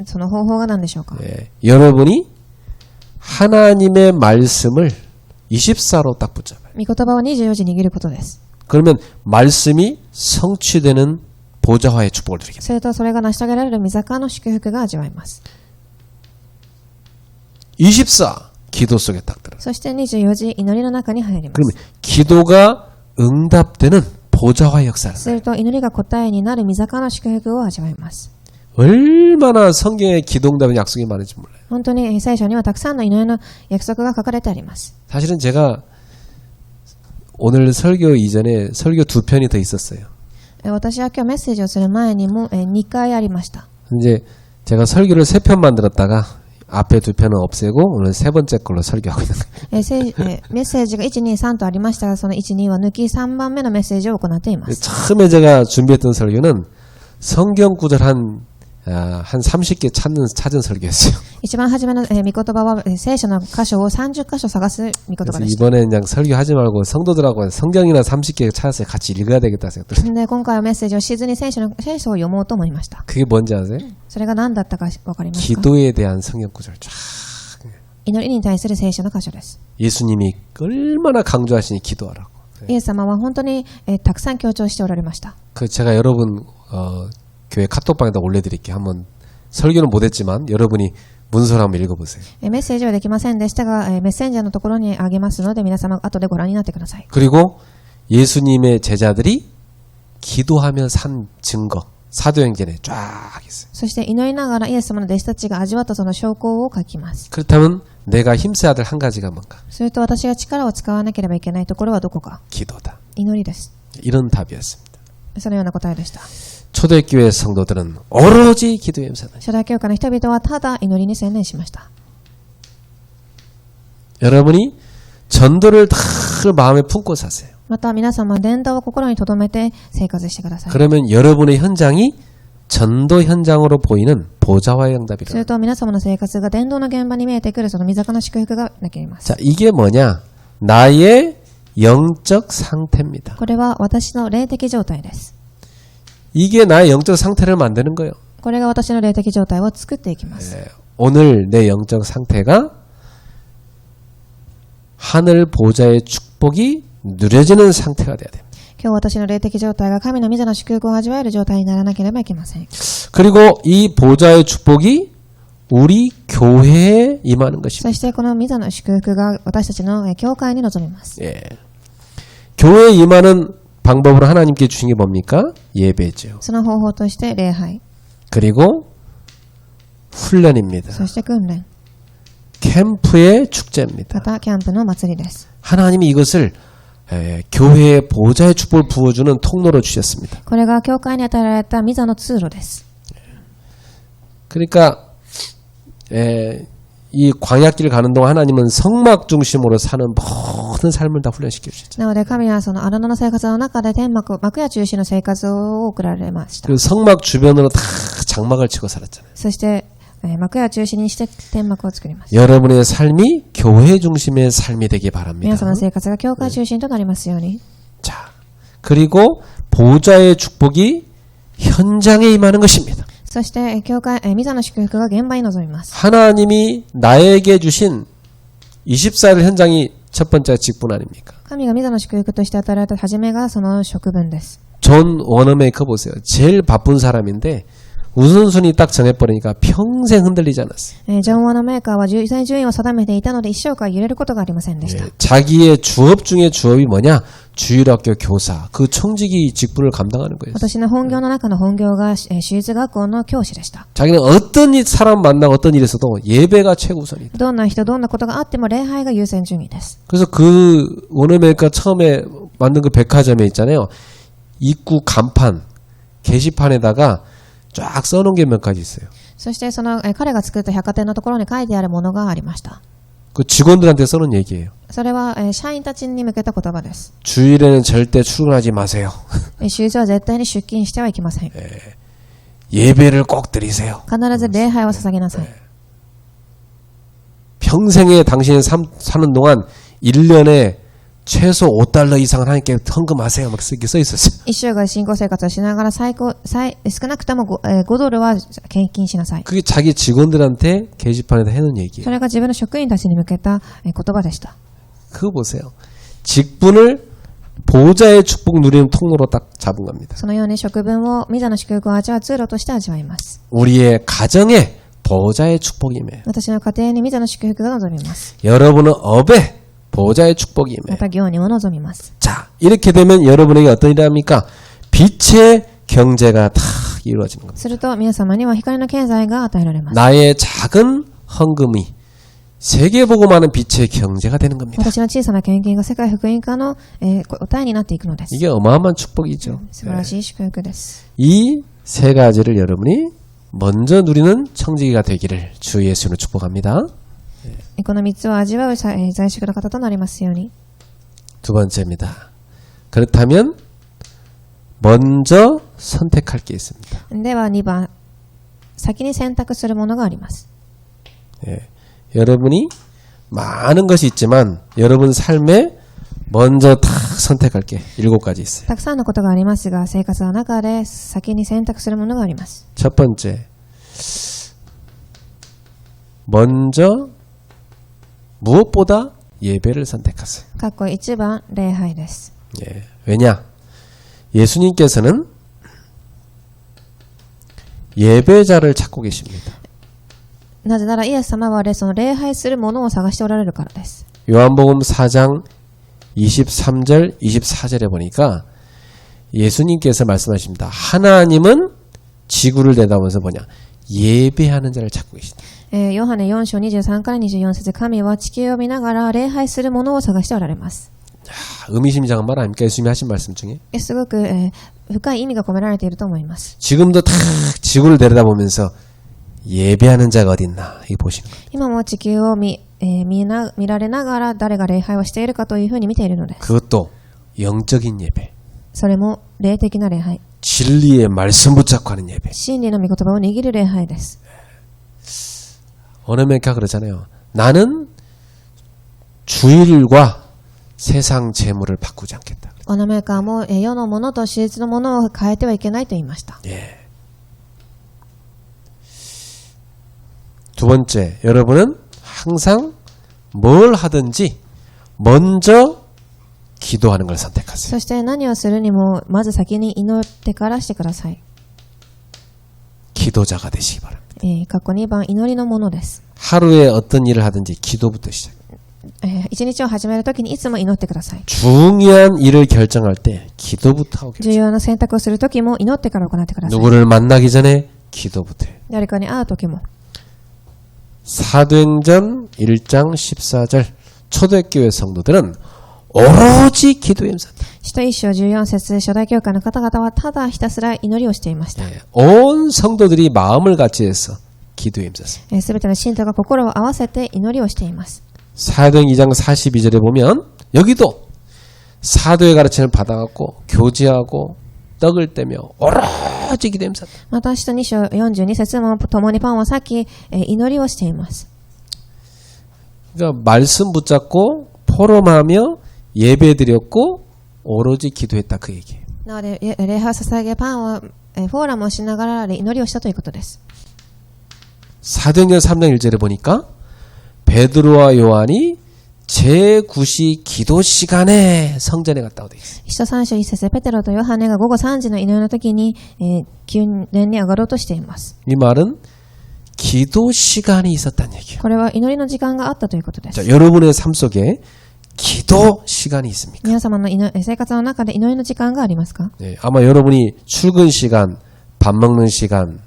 S2: その方法が何でしょうか。
S1: 예. 여러분이 하나님의 말씀을 24로 딱 붙잡아요.
S2: 御言葉を24時握ることです。
S1: 그러면 말씀이 성취되는 보좌화의 축복을 누리게 됩니다.
S2: するとそれが成し遂げられる御座の祝福が味わえます。
S1: 24 기도 속에 딱 들어요.
S2: そして24時祈りの中に入りま
S1: 그러면
S2: す。
S1: 기도가 응답되는 보좌화 역사를.
S2: すると祈りが答えになる御座の祝福を味わえます。
S1: 얼마나 성경에 기도 응답의 약속이 많은지 몰라요.
S2: 本当に聖書にはたくさんの祈りの約束が書かれてあります。
S1: 사실은 제가 오늘 설교 이전에 설교 2편이 더 있었어요.
S2: 私は今日メッセージをする前にも2回ありました。
S1: 이제 제가 설교를 3편 만들었다가 앞에 2편은 없애고 오늘 3번째 걸로 설교하고 있는 거예요.
S2: メッセージが1、2、3とありましたが、その1、2は抜き3番目のメッセージを行っています。
S1: 처음에 제가 준비했던 설교는 성경 구절 한 30개 찾은 설교였어요.
S2: 一番初めの御言葉は聖書の箇所を30箇所探す御言葉
S1: 그래서
S2: でした。
S1: 이번엔 그냥 설교하지 말고 성도들하고 성경이나 30개 찾아서 같이 읽어야 되겠다 생각들어요.
S2: で、今回はメッセージをしずに聖書を読もうと思いました。
S1: 그게 뭔지 아세요?
S2: それが何だったかわかりますか？
S1: 기도에 대한 성경 구절 쫙.
S2: 祈りに対する聖書の箇所です。
S1: 예수님이 얼마나 강조하시니 기도하라고.
S2: イエス様は本当にたくさん強調しておられました。
S1: 그 제가 여러분 교회 카톡방에다 올려드릴게요. 한번 설교는 못했지만 여러분이 문서를 한번 읽어보세요.
S2: メッセージはできませんでしたが、メッセンジャーのところにあげますので、皆様後でご覧になってください。
S1: 그리고 예수님의 제자들이 기도하며 산 증거 사도행전에 쫙 있어요.
S2: そして祈りながらイエス様の弟子たちが味わったその証拠を書きます。
S1: 그렇다면 내가 힘써야 될 한 가지가 뭔가?
S2: すると私が力を使わなければいけないところはどこか？
S1: 기도다.
S2: 祈りです。
S1: 이런 답이었습니다.
S2: そのような答えでした。
S1: 초대교회 성도들은 오로지 기도에 임하다.
S2: 初代教会の人々はただ祈りに専念しました。
S1: 여러분이 전도를 다 마음에 품고 사세요.
S2: また皆様伝道を心に留めて生活してください。
S1: 그러면 여러분의 현장이 전도 현장으로 보이는 보좌와의
S2: す
S1: 응답이라.
S2: ると皆様の生活が伝道の現場に見えてくるその御座の祝福がなければいます。
S1: 자, 이게 뭐냐? 나의 영적 상태입니다.
S2: これは私の霊的状態です。
S1: 이게 나의 영적 상태를 만드는 거예요.
S2: これが私の霊的状態を作っていきます。
S1: 오늘 내 영적 상태가 하늘 보좌의 축복이 누려지는 상태가 돼야 됩니다.
S2: 今日私の霊的状態が神の御座の祝福を味わえる状態にならなければいけません。
S1: 그리고 이 보좌의 축복이 우리 교회에 임하는 것입니다.
S2: そしてこの御座の祝福が私たちの教会に臨みます。
S1: 예. 교회에 임하는 방법으로 하나님께 주신 게 뭡니까? 예배죠.
S2: その方法として礼拝、
S1: 그리고 훈련입니다.
S2: そして訓練、
S1: 캠프의 축제입니다.
S2: またキャンプの祭りです。
S1: 하나님이 이것을 교회의 보좌의 축복을 부어주는 통로로 주셨습니다.
S2: これが教会に与えられた御座の通路です。
S1: 그러니까 이 광야길 가는 동안 하나님은 성막 중심으로 사는 모든 삶을 다 훈련시켜 주셨죠.
S2: なので神はその荒野の生活の中で天幕や中心の生活を送られました。
S1: 그 성막 주변으로 다 장막을 치고 살았잖아요.
S2: そして幕屋中心にして天幕を作ります。
S1: 여러분의 삶이 교회 중심의 삶이 되기 바랍니다.
S2: 皆様の生活が教会中心となりますように。
S1: 자, 그리고 보좌의 축복이 현장에 임하는 것입니다.
S2: そして教会御座の祝福が現場に臨みます。
S1: 하나님이 나에게 주신 24일 현장이 첫 번째 직분 아닙니까?
S2: 神が御座の祝福として与えられた初めがその職分です。
S1: 존 워너메이커 보세요. 제일 바쁜 사람인데 우선순위 딱 정해버리니까 평생 흔들리지 않았어요.
S2: ジョン・ワーナーメーカーは優先順位を定めていたので一生間揺れることがありませんでした。
S1: 자기의 주업 중에 주업이 뭐냐? 주일학교 교사, 그 청지기 직분을 감당하는 거예요.
S2: 私の本業の中の本業が私立学校の教師でした。
S1: 자기는 어떤 사람 만나고 어떤 일에서도 예배가 최우선이다.
S2: どんな人、どんなことがあっても礼拝が優先順位です。
S1: 그래서 그 원어메이커 처음에 만든 그 백화점에 있잖아요. 입구 간판, 게시판에다가 쫙 써놓은 게 몇 가지 있어요.
S2: そしてその彼が作った百貨店のところに書いてあるものがありました。
S1: 그 직원들한테 써놓은 얘기예요.
S2: それは社員たちに向けた言葉です。
S1: 주일에는 절대 출근하지 마세요.
S2: 週日は絶対に出勤してはいけません。
S1: 예배를 꼭 드리세요.
S2: 必ず礼拝を捧げなさい。
S1: 평생에 당신이 사는 동안 1년에 최소 5달러 이상은 하나님께 헌금하세요. 막 이렇게 써 있었어요.
S2: 一生涯信仰生活をしながら少なくとも 5ドルは献金しなさい。
S1: 그게 자기 직원들한테 게시판에다 해놓은 얘기예요.
S2: それが自分の職員たちに向けた言葉でした。
S1: 그거 보세요. 직분을 보호자의 축복 누리는 통로로 딱 잡은 겁니다.
S2: そのように職分を御座の祝福を味わう通路として味わいます。
S1: 우리의 가정에 보호자의 축복임에
S2: 私の家庭に御座の祝福が望みます。
S1: 여러분은 업에 보호자의 축복임에
S2: また業にも望みます。
S1: 자 이렇게 되면 여러분에게 어떤 일이 합니까? 빛의 경제가 다 이루어지는 겁니다.
S2: すると皆様には光の経済が与えられます。
S1: 나의 작은 헌금이 세계보고만한 빛의 경제가 되는 겁니다.
S2: 私の小さな献金が世界福音化の答えになっていくのです。
S1: 이게 어마어마한 축복이죠.
S2: 素晴らしい祝福です。
S1: 이 세 가지를 여러분이 먼저 누리는 청지기가 되기를 주 예수로 축복합니다.
S2: この3つを味わう在職の方となりますように。
S1: 두 번째입니다. 그렇다면 먼저 선택할 게 있습니다.
S2: では2番、先に選択するものがあります。
S1: 예. 여러분이 많은 것이 있지만 여러분 삶에 먼저 다 선택할 게 7가지 있어요.
S2: たくさんのことがありますが、生活の中で先に選択するものがあります。
S1: 첫 번째, 먼저 무엇보다 예배를 선택하세요.
S2: かっこ1番、礼拝です。
S1: 예. 왜냐? 예수님께서는 예배자를 찾고 계십니다.
S2: なぜならイエス様はその礼拝するものを探しておられるからです。
S1: 요한복음 4장 23절, 24절에 보니까 예수님께서 말씀하십니다. 하나님은 지구를 내다보면서 뭐냐? 예배하는 자를 찾고 계시다.
S2: ヨハネ4章23から24節、神は地球を見ながら礼拝するものを探しておられます。
S1: 의미심장한 말 아닙니까? 예수님이 하신 말씀 중에.
S2: すごく深い意味が込められていると思います。
S1: 지금도 다 지구를 내려다보면서 예배하는 자가 어딨나 이 보시는 거예요.
S2: 今も地球を見られながら誰が礼拝をしているかというふうに見ているのです。
S1: 그것도 영적인 예배.
S2: それも霊的な礼拝。
S1: 진리의 말씀 붙잡고 하는 예배.
S2: 真理の御言葉を握る礼拝です。
S1: 어느 메카 그러잖아요. 나는 주일과 세상 재물을 바꾸지 않겠다.
S2: オナメーカーも世のものと私立のものを変えてはいけないと言いました。
S1: 예. 두 번째, 여러분은 항상 뭘 하든지 먼저 기도하는 걸 선택하세요.
S2: そして何をするにもまず先に祈ってからしてください。
S1: 기도자가 되시기 바랍니다.
S2: 過去2番、祈りのものです。
S1: 하루에 어떤 일을 하든지 기도부터 시작.
S2: 一日を始めるときにいつも祈ってください。
S1: 중요한 일을 결정할 때 기도부터 하고
S2: 重要な選択をするときも祈ってから行ってください。
S1: 누구를 만나기 전에 기도부터 해요.
S2: 誰かに会うときも。
S1: 사도행전 1장 14절 초대교회 성도들은 오로지 기도에 임산다.
S2: 使徒一章14節、初代教会の方々はただひたすら祈りをしていました。
S1: 온 성도들이 마음을 같이 해서 기도에 임쌌습니다.
S2: すべての信徒が心を合わせて祈りをしています。
S1: 사도행 2장 42절에 보면 여기도 사도의 가르침을 받아갖고 교제하고 떡을 떼며 오로지 기도에 임쌌다.
S2: また使徒2章42節も共にパンを裂き、祈りをしています。
S1: 그러니까 말씀 붙잡고 포럼하며 예배드렸고 오로지 기도했다 그 얘기예요.
S2: なので礼拝を捧げパンをフォーラムをしながら祈りをしたということです。
S1: 사도행전 3장 1절에 보니까 베드로와 요한이 제9시 기도 시간에 성전에 갔다고 돼 있어요.
S2: 使徒3章1節、ペテロとヨハネが午後3時の祈りの時に、宮殿に上がろうとしています。
S1: 이 말은 기도 시간이 있었다는 얘기예요.
S2: これは祈りの時間があったということです。
S1: 자, 여러분의 삶 속에 기도 시간이 있습니까?
S2: 皆様の生活の中で祈りの時間がありますか？
S1: 네, 아마 여러분이 출근 시간, 밥 먹는 시간,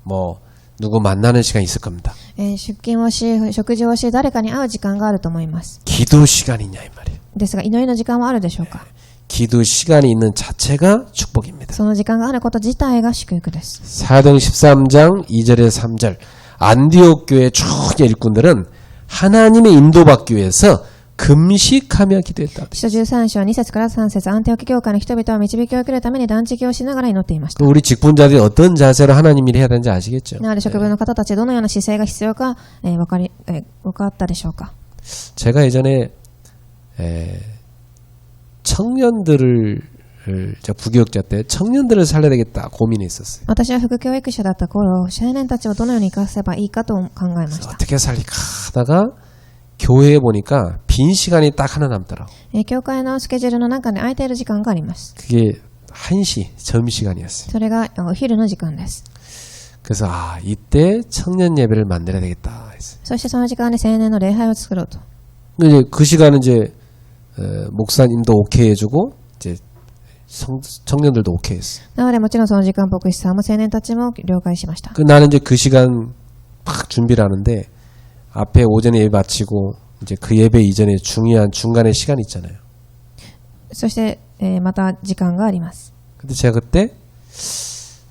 S1: 뭐 누구 만나는 시간 있을 겁니다.
S2: 出勤をし、食事をし、誰かに会う時間があると思います。
S1: 기도 시간이냐 이 말이에요.
S2: ですが、祈りの時間はあるでしょうか？
S1: 기도 시간이 있는 자체가 축복입니다.
S2: その時間があること自体が祝福です。
S1: 사도행 13장 2절에서 3절 안디옥 교회 쭉 일꾼들은 하나님의 인도받기 위해서 금식하며 기도했다.
S2: 使徒13章2節から3節、アンテオキ教会の人々は導きを受けるために断食をしながら祈っていました。
S1: 우리 직분자들이 어떤 자세로 하나님 일을 해야 되는지 아시겠죠?
S2: なので職分の方たちどのような姿勢が必要か、分かったでしょうか？
S1: 제가 예전에 청년들을 저 부교육자 때 청년들을 살려야 되겠다 고민이 있었어요.
S2: 私は副教育者だった頃、青年たちをどのように生かせばいいかと考えました。
S1: 어떻게 살릴까 하다가 교회에 보니까 빈 시간이 딱 하나 남더라고.
S2: 教会のスケジュールの中で空いている時間があります。
S1: 그게 1시 점심시간이었어요.
S2: それがお昼の時間です。
S1: 그래서 이때 청년 예배를 만들어야 되겠다 했어요.
S2: そしてその時間に青年の礼拝を作ろうと。
S1: 근데 이제 그 시간은 이제 목사님도 오케이 해주고 이제 청년들도 오케이 했어요.
S2: なのでもちろんその時間牧師さんも青年たちも了解しました。
S1: 나는 이제 그 시간 막 준비를 하는데 앞에 오전에 예배 마치고 이제 그 예배 이전에 중요한 중간에 시간 있잖아요.
S2: そして、また時間があります。
S1: 근데 제가 그때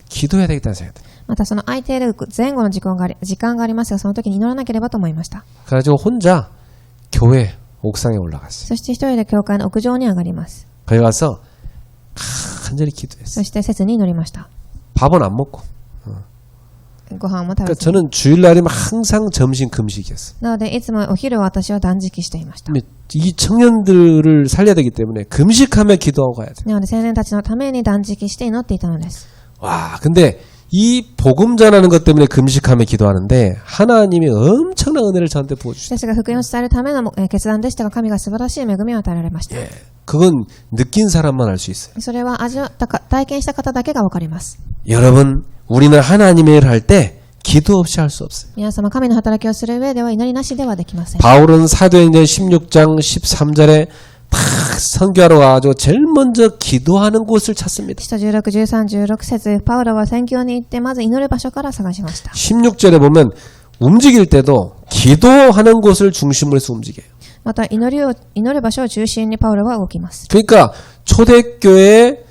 S1: 기도해야 되겠다는 생각이 들어요.
S2: またその空いている前後の時間がありますが、その時に祈らなければと思いました。
S1: 그래가지고 혼자 교회 옥상에 올라갔어요.
S2: そして一人で教会の屋上に上がります。
S1: 거기 가서 간절히 기도했어요.
S2: そして切に祈りました。
S1: 밥은 안 먹고.
S2: ご飯も食べ
S1: 그러니까
S2: ずに。
S1: 저는 주일날이면 항상 점심 금식이었어요.
S2: なのでいつもお昼は私は断食していました。
S1: 근데 이 청년들을 살려야 되기 때문에 금식하며 기도하고 가야 돼요.
S2: なので青年たちのために断食して祈っていたのです。
S1: 와, 근데 이 복음 전하는 것 때문에 금식하며 기도하는데 하나님이 엄청난 은혜를 저한테 부어주셨어요.
S2: ですが福音を伝えるための決断でしたが、神が素晴らしい恵みを与えられました。
S1: 예, 그건 느낀 사람만 알 수 있어요.
S2: それは体験した方だけがわかります。
S1: 여러분, 우리는 하나님의 일을 할 때 기도 없이 할 수 없어요.
S2: 皆様、神の働きをする上では祈りなしではできません。
S1: 바울은 사도행전 16장 13절에 딱 선교하러 가가지고 제일 먼저 기도하는 곳을 찾습니다.
S2: 使徒16、13、16節、パウロは宣教に行ってまず祈る場所から探しました。
S1: 16절에 보면 움직일 때도 기도하는 곳을 중심으로 해서 움직여요.
S2: また祈る場所を中心にパウロは動きます。
S1: 그러니까 초대교회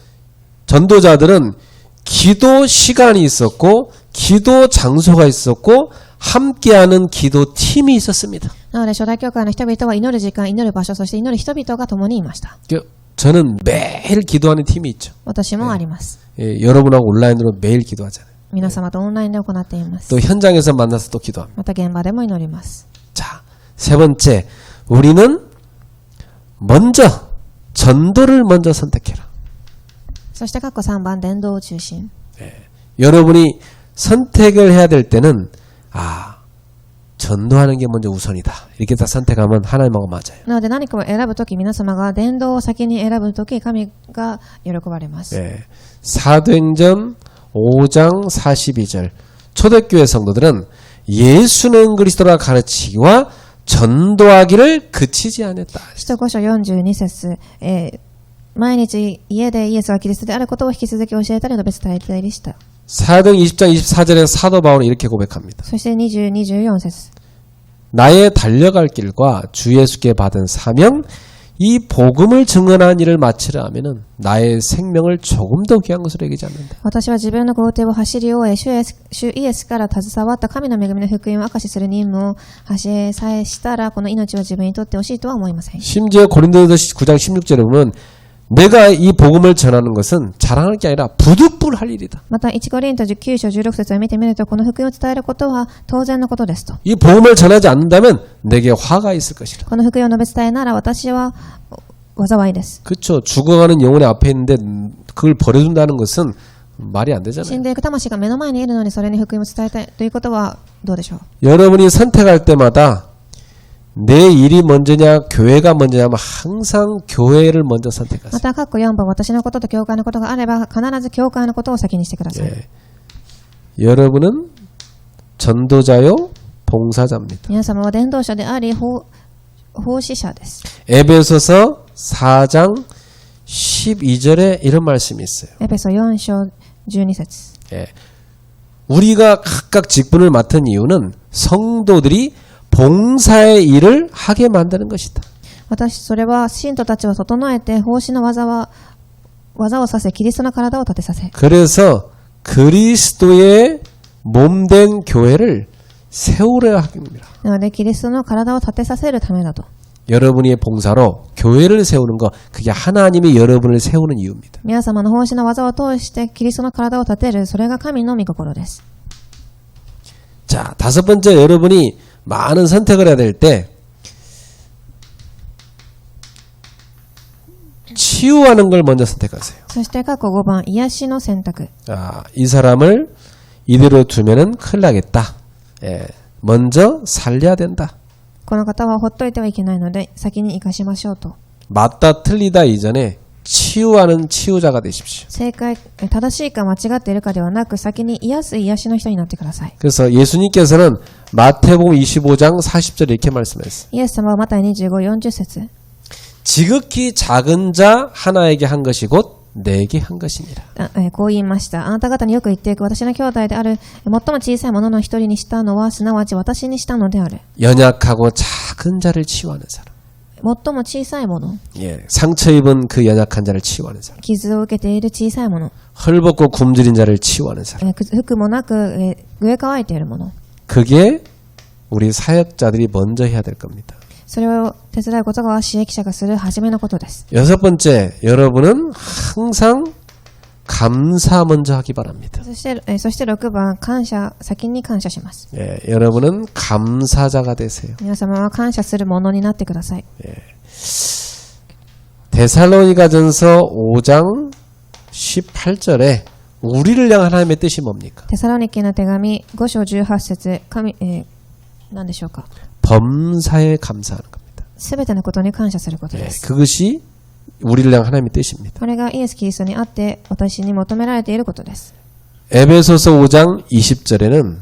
S1: 전도자들은 기도 시간이 있었고 기도 장소가 있었고 함께하는 기도 팀이 있었습니다.
S2: なので初代教会の人々は祈る時間、祈る場所、そして祈る人々が共にいました。
S1: 저는 매일 기도하는 팀이 있죠.
S2: 私もあります。
S1: 예, 여러분하고 온라인으로 매일 기도하잖아요.
S2: 皆様とオンラインで行っています。
S1: 또 현장에서 만나서 또 기도합니다.
S2: また現場でも祈ります。
S1: 자, 세 번째, 우리는 먼저 전도를 먼저 선택해라.
S2: そして括弧3番、伝道を中心。
S1: 여러분이 선택을 해야 될 때는 전도하는 게 먼저 우선이다. 이렇게 다 선택하면 하나님하고 맞아요.
S2: なので何かを選ぶとき、皆様が伝道を先に選ぶとき、神が喜ばれます。
S1: 네. 사도행전 5장 42절 초대교회 성도들은 예수는 그리스도라 가르치기와 전도하기를 그치지 않았다.
S2: 使徒5書42節、毎日家でイエスはキリストであることを引き続き教えたり述べ伝えたりした。
S1: 사도행 20장 24절에 사도 바울은 이렇게 고백합니다.
S2: そして20、24節。
S1: 나의 달려갈 길과 주 예수께 받은 사명 이 복음을 증언한 일을 마치려 하면은 나의 생명을 조금 더 귀한 것으로 여기지 않는다.
S2: 私は自分の工程を走り終え、主イエスから携わった神の恵みの福音を証しする任務を走りさえしたら、この命は自分にとって惜しいとは思いません。
S1: 심지어 고린도전서 9장 16절에 보면 내가 이 복음을 전하는 것은 자랑할 게 아니라 부득불할 일이다.
S2: また1コリント9章16節を見てみると、この福音を伝えることは当然のことですと。
S1: 이 복음을 전하지 않는다면 내게 화가 있을 것이라.
S2: この福音を述べ伝えなら私は災いです。
S1: 그렇죠. 죽어가는 영혼이 앞에 있는데 그걸 버려둔다는 것은 말이 안 되잖아요.
S2: 死んでいく魂が目の前にいるのにそれに福音を伝えたいということはどうでしょう。
S1: 여러분이 선택할 때마다 내 일이 먼저냐 교회가 먼저냐 하면 항상 교회를 먼저
S2: ま
S1: 선택하세요.
S2: た括弧4番、私のことと教会のことがあれば必ず教会のことを先にしてください。
S1: 예. 여러분은 전도자요 봉사자입니다.
S2: 皆様は伝道者であり奉仕者です。
S1: 에베소서 4장 12절에 이런 말씀이 있어요.
S2: エペソ4章12節
S1: 예. 우리가 각각 직분을 맡은 이유는 성도들이 봉사의 일을 하게 만드는 것이다.
S2: それは信徒たちを整えて奉仕の技をさせキリストの体を立てさせ
S1: 그래서 그리스도의 몸된 교회를 세우려 합니다.
S2: なのでキリストの体を立てさせるためだと
S1: 여러분의 봉사로 교회를 세우는 거 그게 하나님이 여러분을 세우는 이유입니다.
S2: 皆様の奉仕の技を通してキリストの体を立てるそれが神の御心です
S1: 자, 다섯 번째 여러분이 많은 선택을 해야 될 때 치유하는 걸 먼저 선택하세요.
S2: そして過去5番癒しの選択
S1: 아, 이 사람을 이대로 두면은 큰일 나겠다. 예, 먼저 살려야 된다.
S2: この方はほっといてはいけないので先に生かしましょうと
S1: 맞다 틀리다 이전에 치유하는 치유자가 되십시오.
S2: 正しいか間違っているかではなく先に癒す癒しの人になってください
S1: 그래서 예수님께서는 마태복음 25장 40절에 이렇게 말씀하셨어요.
S2: イエス様はマタイ25、40節
S1: 지극히 작은 자 하나에게 한 것이 곧 내게 한 것이니라.
S2: こう言いました。あなた方によく言っていく私の兄弟である最も小さいものの一人にしたのはすなわち私にしたのである。
S1: 연약하고 작은 자를 치유하는 사람.
S2: 最も小さいもの、
S1: 예, 상처 입은 그 연약한 자를 치유하는 사람.
S2: 傷を受けている小さいもの、
S1: 헐벗고 굶주린 자를 치유하는 사람.
S2: 服もなく飢え乾いているもの。
S1: 그게 우리 사역자들이 먼저 해야 될 겁니다.
S2: それを手伝うことが使役者がする初めのことです。
S1: 여섯 번째, 여러분은 항상 감사 먼저 하기 바랍니다.
S2: そして6番、先に感謝します。
S1: 예, 여러분은 감사자가 되세요.
S2: 皆様は感謝するものになってください。
S1: 데살로니가전서 5장 18절에 우리를 향한 하나님의 뜻이 뭡니까?
S2: テサロニケの手紙5章18節何でしょうか。
S1: 범사에 감사하는 겁니다.
S2: すべてのことに感謝することで
S1: 예,
S2: す。
S1: 그것이 우리를 향한 하나님의 뜻입니다.
S2: これがイエス・キリストにあって私に求められていることです。
S1: 에베소서 5장 20절에는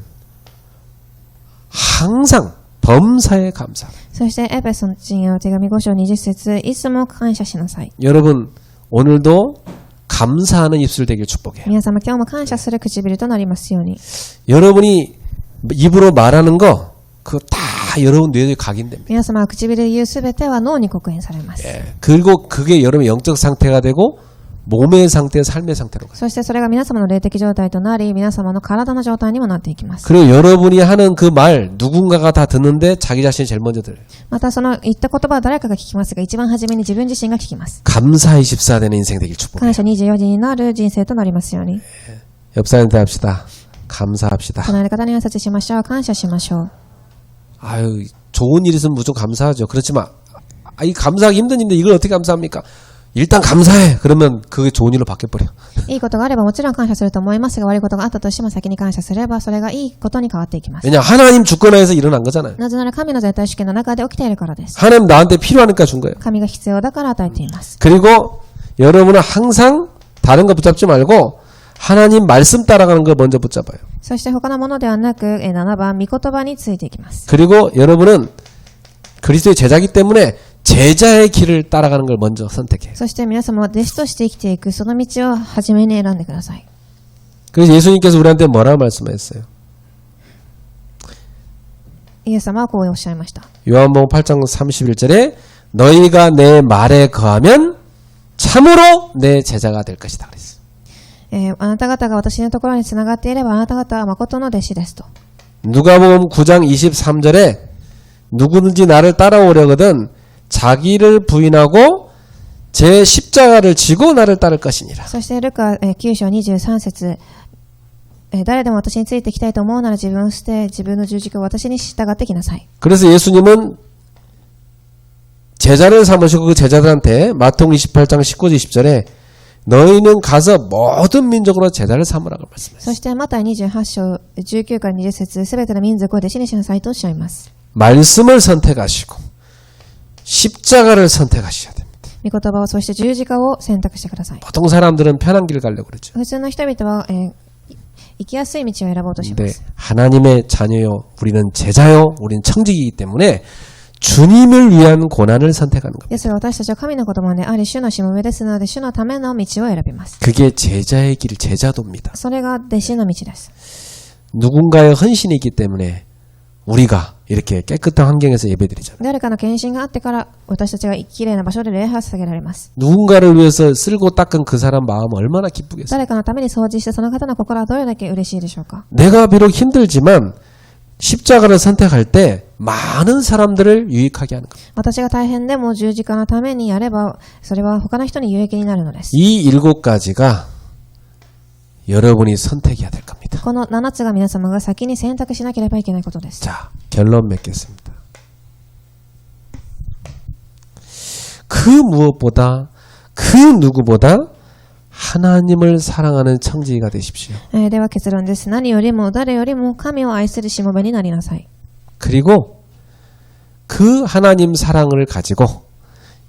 S1: 항상 범사에 감사.
S2: そしてエペソの人への手紙5章20節いつも感謝しなさい。
S1: 여러분 오늘도 감사하는 입술 되길 축복해요.
S2: 皆様今日も感謝する唇となりますように。
S1: 여러분이 입으로 말하는 거 그거 다 여러분 뇌에 각인됩니다.
S2: 皆様は唇で言うすべては脳に刻印されます。
S1: 예, 그리고 그게 여러분의 영적 상태가 되고 몸의 상태, 삶의 상태로 가요.
S2: そしてそれが皆様の霊的状態となり皆様の体の状態にもなっていきます。
S1: 그리고 여러분이 하는 그 말 누군가가 다 듣는데 자기 자신이 제일 먼저 들어요.
S2: またその言った言葉は誰かが聞きますが一番初めに自分自身が聞きます。
S1: 감사 24 되는 인생 되길 축복해요.
S2: 感謝24時になる人生となりますように。
S1: 옆 사람한테 합시다. 감사합시다.
S2: このやり方に挨拶しましょう。感謝しましょう。
S1: 아유, 좋은 일 있으면 무조건 감사하죠. 그렇지만 이 감사하기 힘든 일인데 이걸 어떻게 감사합니까? 일단 감사해. 그러면 그게 좋은 일로 바뀌어버려.
S2: いいことがあればもちろん感謝すると思いますが悪いことがあったとしても先に感謝すればそれがいいことに変わっていきます。
S1: 왜냐 하나님 주권하에서 일어난 거잖아요.
S2: なぜなら神の絶対主権の中で起きているからです。
S1: 하나님 나한테 필요하니까 준 거예요.
S2: 神が必要だから与えています。
S1: 그리고 여러분은 항상 다른 거 붙잡지 말고 하나님 말씀 따라가는 걸 먼저 붙잡아요.
S2: そして他のものではなく7番御言葉についていきます。
S1: 그리고 여러분은 그리스도의 제자이기 때문에 제자의 길을 따라가는 걸 먼저 선택해요.
S2: そして皆様は弟子として生きていくその道を初めに選んでください。
S1: 그래서 예수님께서 우리한테 뭐라고 말씀하셨어요?
S2: イエス様はこうおっしゃいました。
S1: 요한복음 8장 31절에 너희가 내 말에 거하면 참으로 내 제자가 될 것이다 그랬어요.
S2: あなた方が私のところにつながっていればあなた方は誠の弟子ですと。
S1: 누가복음 9장 23절에 누구든지 나를 따라오려거든 자기를 부인하고 제 십자가를 지고 나를 따를 것이니라.
S2: そしてルカ9章23節誰でも私についてきたいと思うなら自分を捨て自分の十字架を私に従ってきなさい。
S1: 그래서 예수님은 제자를 삼으시고 그 제자들한테 마태복음 28장 19절 20절에 너희는 가서 모든 민족으로 제자를 삼으라고 말씀하셨어요.
S2: そしてマタイ28章19から20節すべての民族を弟子にしなさいとおっしゃいます。
S1: 말씀을 선택하시고 십자가를 선택하셔야 됩니다.
S2: 御言葉をそして十字架を選択してください。
S1: 보통 사람들은 편한 길을 가려고 그러죠.
S2: 普通の人々は生きやすい道を選ぼうとしま
S1: 근데
S2: す。
S1: 하나님의 자녀요, 우리는 제자요, 우리는 청직이기 때문에 주님을 위한 고난을 선택하는 겁니다.
S2: ですから私たちは神の子供であり、主のしもべですので、主のための道を選びます。
S1: 그게 제자의 길, 제자도입니다.
S2: それが弟子の道です。
S1: 누군가의 헌신이 있기 때문에 우리가 이렇게 깨끗한 환경에서 예배드리잖아요.
S2: 誰かの献身があってから、私たちがきれいな場所で礼拝を捧げられます。
S1: 누군가를 위해서 쓸고 닦은 그 사람 마음 얼마나 기쁘겠어요.
S2: 誰かのために掃除してその方の心はどれだけ嬉しいでしょうか。
S1: 내가 비록 힘들지만 십자가를 선택할 때 많은 사람들을 유익하게 하는 겁니다.
S2: 私が大変でも十字架のためにやれば、それは他の人に有益になるのです。
S1: 이 7가지가 여러분이 선택해야 될 겁니다.
S2: この7つが皆様が先に選択しなければいけないことです。
S1: 자, 결론 맺겠습니다. 그 무엇보다, 그 누구보다 하나님을 사랑하는 청지기가 되십시오.
S2: では結論です。何よりも誰よりも神を愛するしもべになりなさい。
S1: 그리고 그 하나님 사랑을 가지고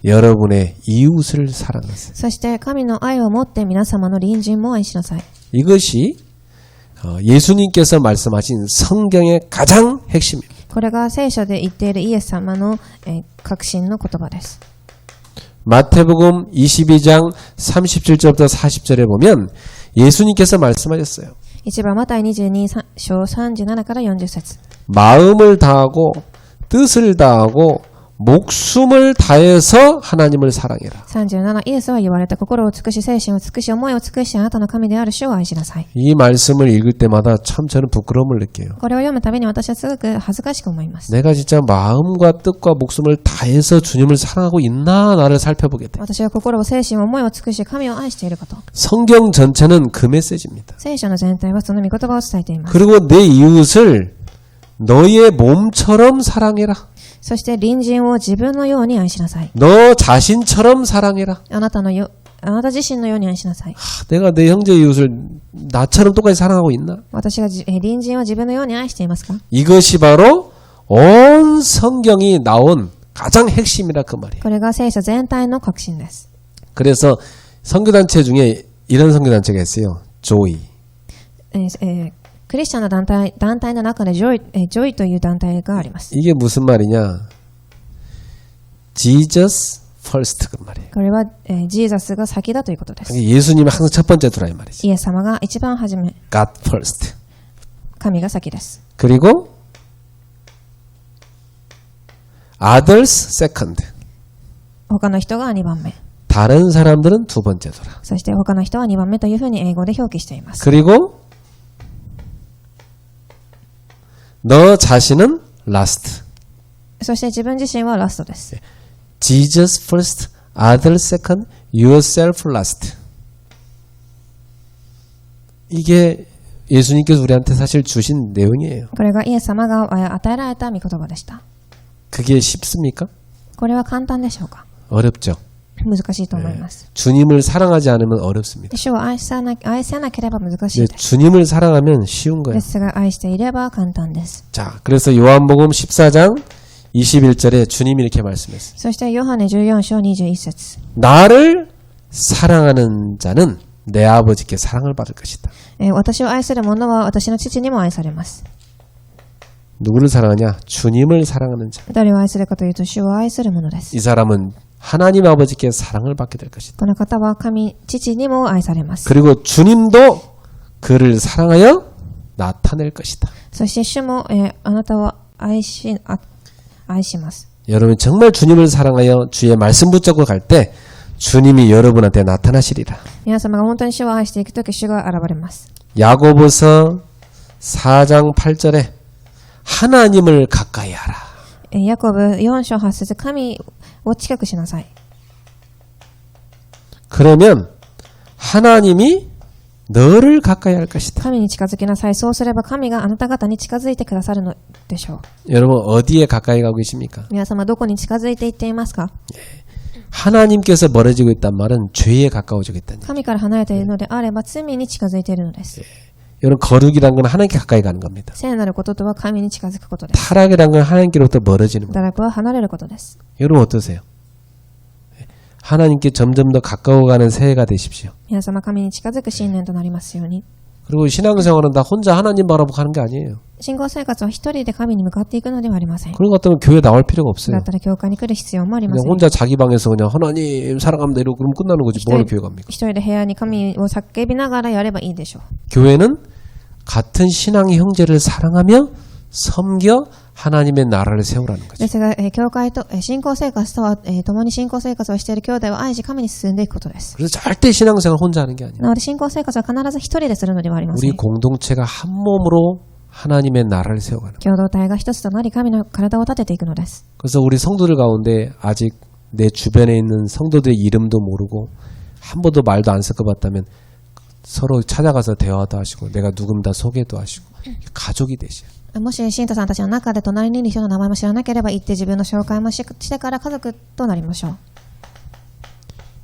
S1: 여러분의 이웃을 사랑하세요.
S2: そして神の愛を持って皆様の隣人も愛しなさい。
S1: 이것이 예수님께서 말씀하신 성경의 가장 핵심입니다.
S2: これが聖書で言っているイエス様の確信の言葉です。
S1: 마태복음 22장 37절부터 40절에 보면 예수님께서 말씀하셨어요.
S2: 一番マタイ22章37から40節
S1: 마음을 다하고 뜻을 다하고 목숨을 다해서 하나님을 사랑해라.
S2: 37イエスは言われた。心を尽くし、精神を尽くし、思いを尽くし、あなたの神である主を愛しなさい。
S1: 이 말씀을 읽을 때마다 참 저는 부끄러움을 느껴요.
S2: これを読むたびに私はすごく恥ずかしく思います。
S1: 내가 진짜 마음과 뜻과 목숨을 다해서 주님을 사랑하고 있나 나를 살펴보게 돼.
S2: 私は心を、精神を、思いを尽くし、神を愛しているかと。
S1: 성경 전체는 그 메시지입니다.
S2: 聖書の全体はその御言葉を伝えています。
S1: 그리고 내 이웃을 너의 몸처럼 사랑해라.
S2: そして隣人を自分のように愛しなさい。
S1: 너 자신처럼 사랑해라.
S2: あなた自身のように愛しなさい。
S1: 내가 내 형제 이웃을 나처럼 똑같이 사랑하고 있나?
S2: 私が隣人を自分のように愛していますか？
S1: 이것이 바로 온 성경이 나온 가장 핵심이라 그 말이에요.
S2: これが聖書全体の核心です。
S1: 그래서 선교단체 중에 이런 선교단체가 있어요. 조이.
S2: クリスチャンの団体の中でジョイという団体があります。
S1: 이게 무슨 말이냐? Jesus first 그 말이에요.
S2: これは、ジーザスが先だということです。
S1: 예수님이 항상 첫 번째더라 이 말이지.
S2: イエス様が一番初め、
S1: God first.
S2: 神が先です。
S1: 그리고 others second.
S2: 他の人が2番目。
S1: 다른 사람들은 두 번째더라.
S2: そして他の人は2番目というふうに英語で表記しています。
S1: 그리고 너 자신은 last.
S2: そして自分自身はラストです。
S1: Jesus first, others second, yourself last. 이게 예수님께서 우리한테 사실 주신 내용이에요.
S2: これがイエス様が与えられた御言葉でした。
S1: 그게 쉽습니까?
S2: これは簡単でしょうか？
S1: 어렵죠.
S2: 難しいと思います。
S1: 주님을 사랑하지 않으면 어렵습니다.
S2: 主を愛せなければ難しい
S1: 근데
S2: です。
S1: 주님을 사랑하면 쉬운
S2: で
S1: 거예요.
S2: すが愛していれば簡単です。
S1: 자, 그래서 요한복음 14장 21절에 주님이 이렇게 말씀했어요.
S2: そしてヨハネ14章21節
S1: 나를 사랑하는 자는 내 아버지께 사랑을 받을 것이다.
S2: 私を愛する者は私の父にも愛されます。
S1: 누구를 사랑하냐? 주님을 사랑하는 자.
S2: 誰を愛するかというと主を愛する者です。
S1: 이 사람은 하나님 아버지께 사랑을 받게 될 것이다.
S2: この方は父にも愛されます。
S1: 그리고 주님도 그를 사랑하여 나타낼 것이다.
S2: そして主も、あなたを愛します。
S1: 여러분 정말 주님을 사랑하여 주의 말씀 붙잡고 갈 때 주님이 여러분한테 나타나시리라.
S2: 皆様が本当に主を愛していくとき主が現れます。
S1: 야고보서 4장 8절에 하나님을 가까이 하라.
S2: ヤコブ4章8節神を近くしなさい。
S1: 그러면 하나님이 너를 가까이 할 것이다.
S2: 神に近づきなさい。そうすれば神があなた方に近づいてくださるのでしょう。
S1: 여러분 어디에 가까이 가고 계십니까?
S2: 皆様どこに近づいていっていますか？
S1: 하나님께서 멀어지고 있단 말은 죄에 가까워지고 있다는 얘기예요.
S2: 神から離れているのであれば罪に近づいているのです。
S1: 여러분 거룩이란 건 하나님께 가까이 가는 겁니다.
S2: 聖なることとは神に近づくことです。
S1: 타락이란 건 하나님께로부터 멀어지는 겁니다.
S2: 堕落は離れることです。
S1: 여러분 어떠세요? 하나님께 점점 더 가까워가는 새해가 되십시오.
S2: 皆様神に近づく新年となりますように。
S1: 그리고 신앙생활은 다 혼자 하나님 바라보고 하는 게 아니에요.
S2: 信仰生活は一人で神に向かっていくのではありません。
S1: 그런 것 같으면 교회 나올 필요가 없어요.
S2: だったら教会に来る必要もありま
S1: 그냥
S2: せん。
S1: 혼자 자기 방에서 그냥 하나님 사랑합니다 이러고 그러면 끝나는 거지. 뭐하러 교회 갑니까?
S2: 一人で部屋に神を叫びながらやればいいでしょう。
S1: 교회는 같은 신앙의 형제를 사랑하며 섬겨 하나님의 나라를 세우라는 거죠.
S2: ですが、教会と、信仰生活とは、共に信仰生活をしている兄弟を愛し神に進んでいくことです。
S1: 그래서 절대 신앙생활 혼자 하는 게 아니에요.
S2: なので信仰生活は必ず一人でするのではありませ
S1: 우리
S2: ん。
S1: 공동체가 한 몸으로 하나님의 나라를 세워가는 거예요.
S2: 共同体が一つとなり神の体を立てていくのです。
S1: 그래서 우리 성도들 가운데 아직 내 주변에 있는 성도들의 이름도 모르고 한 번도 말도 안 섞어봤다면 서로 찾아가서 대화도 하시고 내가 누군가 소개도 하시고 가족이 되시요.
S2: もし信徒さんたちの中で隣にいる人の名前も知らなければ行って自分の紹介もしてから家族となりましょう。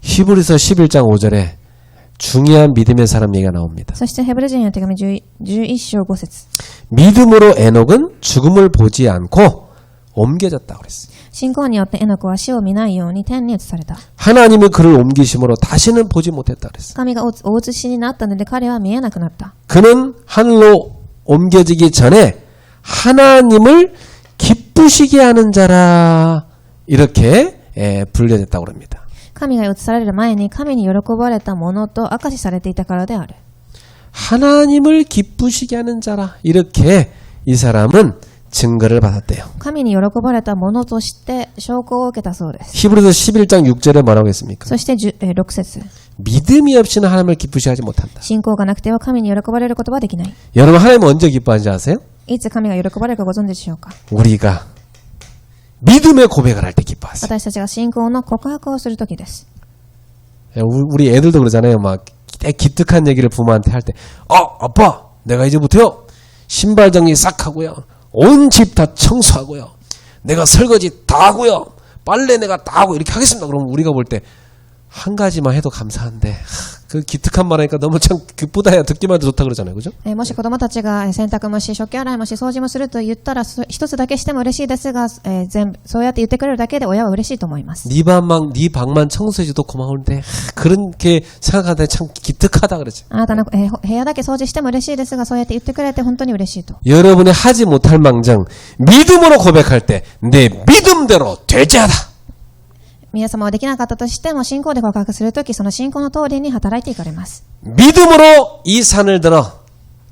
S1: 히브리서 11장 5절에 중요한 믿음의 사람 얘기가 나옵니다.
S2: そしてヘブル人への手紙11章5節
S1: 믿음으로 에녹은 죽음을 보지 않고 옮겨졌다 그랬어요.
S2: 信仰によってエノクは死を見ないように天に移された。
S1: 하나님이 그를 옮기심으로 다시는 보지 못했다 그랬어요.
S2: 神がお移しになったので彼は見えなくなった。
S1: 그는 하늘로 옮겨지기 전에 하나님을 기쁘시게 하는 자라 이렇게 분류됐다고 합니다.
S2: 神が移される前に神に喜ばれたものと証しされていたからである。
S1: 하나님을 기쁘시게 하는 자라 이렇게 이 사람은 증거를 받았대요.
S2: 神に喜ばれたものとして証拠を受けたそうです。
S1: 히브리서 11장 6절에 뭐라고 했습니까?
S2: そして6節
S1: 믿음이 없이는 하나님을 기쁘시게 하지 못한다.
S2: 信仰がなくては神に喜ばれることはできない。
S1: 여러분 하나님 언제 기뻐하는지 아세요?
S2: いつ神が喜ばれるかご存知でしょうか。
S1: 우리가 믿음의 고백을 할 때 기뻐하세요.
S2: 私たちが信仰の告白をするときです。
S1: 우리 애들도 그러잖아요. 막 기특한 얘기를 부모한테 할 때, 아빠, 내가 이제부터요 신발 정리 싹 하고요, 온 집 다 청소하고요, 내가 설거지 다 하고요, 빨래 내가 다 하고 이렇게 하겠습니다. 그러면 우리가 볼 때 한 가지만 해도 감사한데 그 기특한 말 하니까 너무 참 기쁘다 해야 듣기만 해도 좋다 그러잖아요. 그죠?
S2: もし子供たちが洗濯もし食器洗いもし掃除もすると言ったら一つだけしても嬉しいですが、全部そうやって言ってくれるだけで親は嬉しいと思います。
S1: 네 방만 청소해줘도 고마운데 그렇게 생각하는데 참 기특하다 그러지.
S2: あなたの、部屋だけ掃除しても嬉しいですが、そうやって言ってくれて本当に嬉しいと。
S1: 여러분이 하지 못할 망정 믿음으로 고백할 때 내 믿음대로 되지하다.
S2: 皆様はできなかったとしても信仰で告白するとき、その信仰の通りに働いていかれます。
S1: 믿음으로 이 산을 들어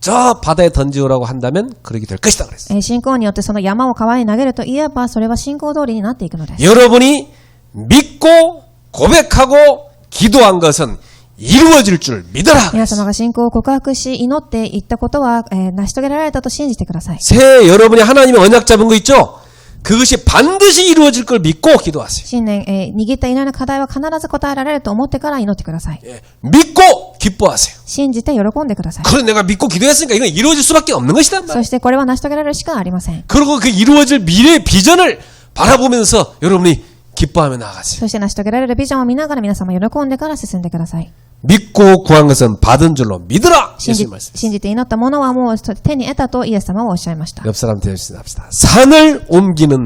S1: 저 바다에 던지우라고 한다면 그렇게 될 것이다 그랬어요.
S2: 信仰によってその山を川に投げると言えば、それは信仰通りになっていくのです。
S1: 여러분이 믿고 고백하고 기도한 것은 이루어질 줄 믿어라.
S2: 皆様が信仰を告白し、祈っていったことは、成し遂げられたと信じてください。
S1: 새해 여러분이 하나님의 언약 잡은 거 있죠? 그것이 반드시 이루어질 걸 믿고 기도하세요.
S2: 新年、握った祈りの課題は必ず答えられると思ってから祈ってください。
S1: 믿고 기뻐하세요.
S2: 信じて喜んでください。
S1: 그래 내가 믿고 기도했으니까 이건 이루어질 수밖에 없는 것이다.
S2: そしてこれは成し遂げられるしかありません。
S1: 그리고 그 이루어질 미래의 비전을 바라보면서 여러분이 기뻐하며 나아가세요.
S2: そして成し遂げられるビジョンを見ながら皆様喜んでから進んでください。
S1: 믿고 구한 것은 받은 줄로 믿으라.
S2: 信
S1: 예수님 말씀.
S2: じて祈ったものはもう手に得たとイエス様はおっしゃいました。
S1: 옆 사람 대신 합시다. 산을 옮기는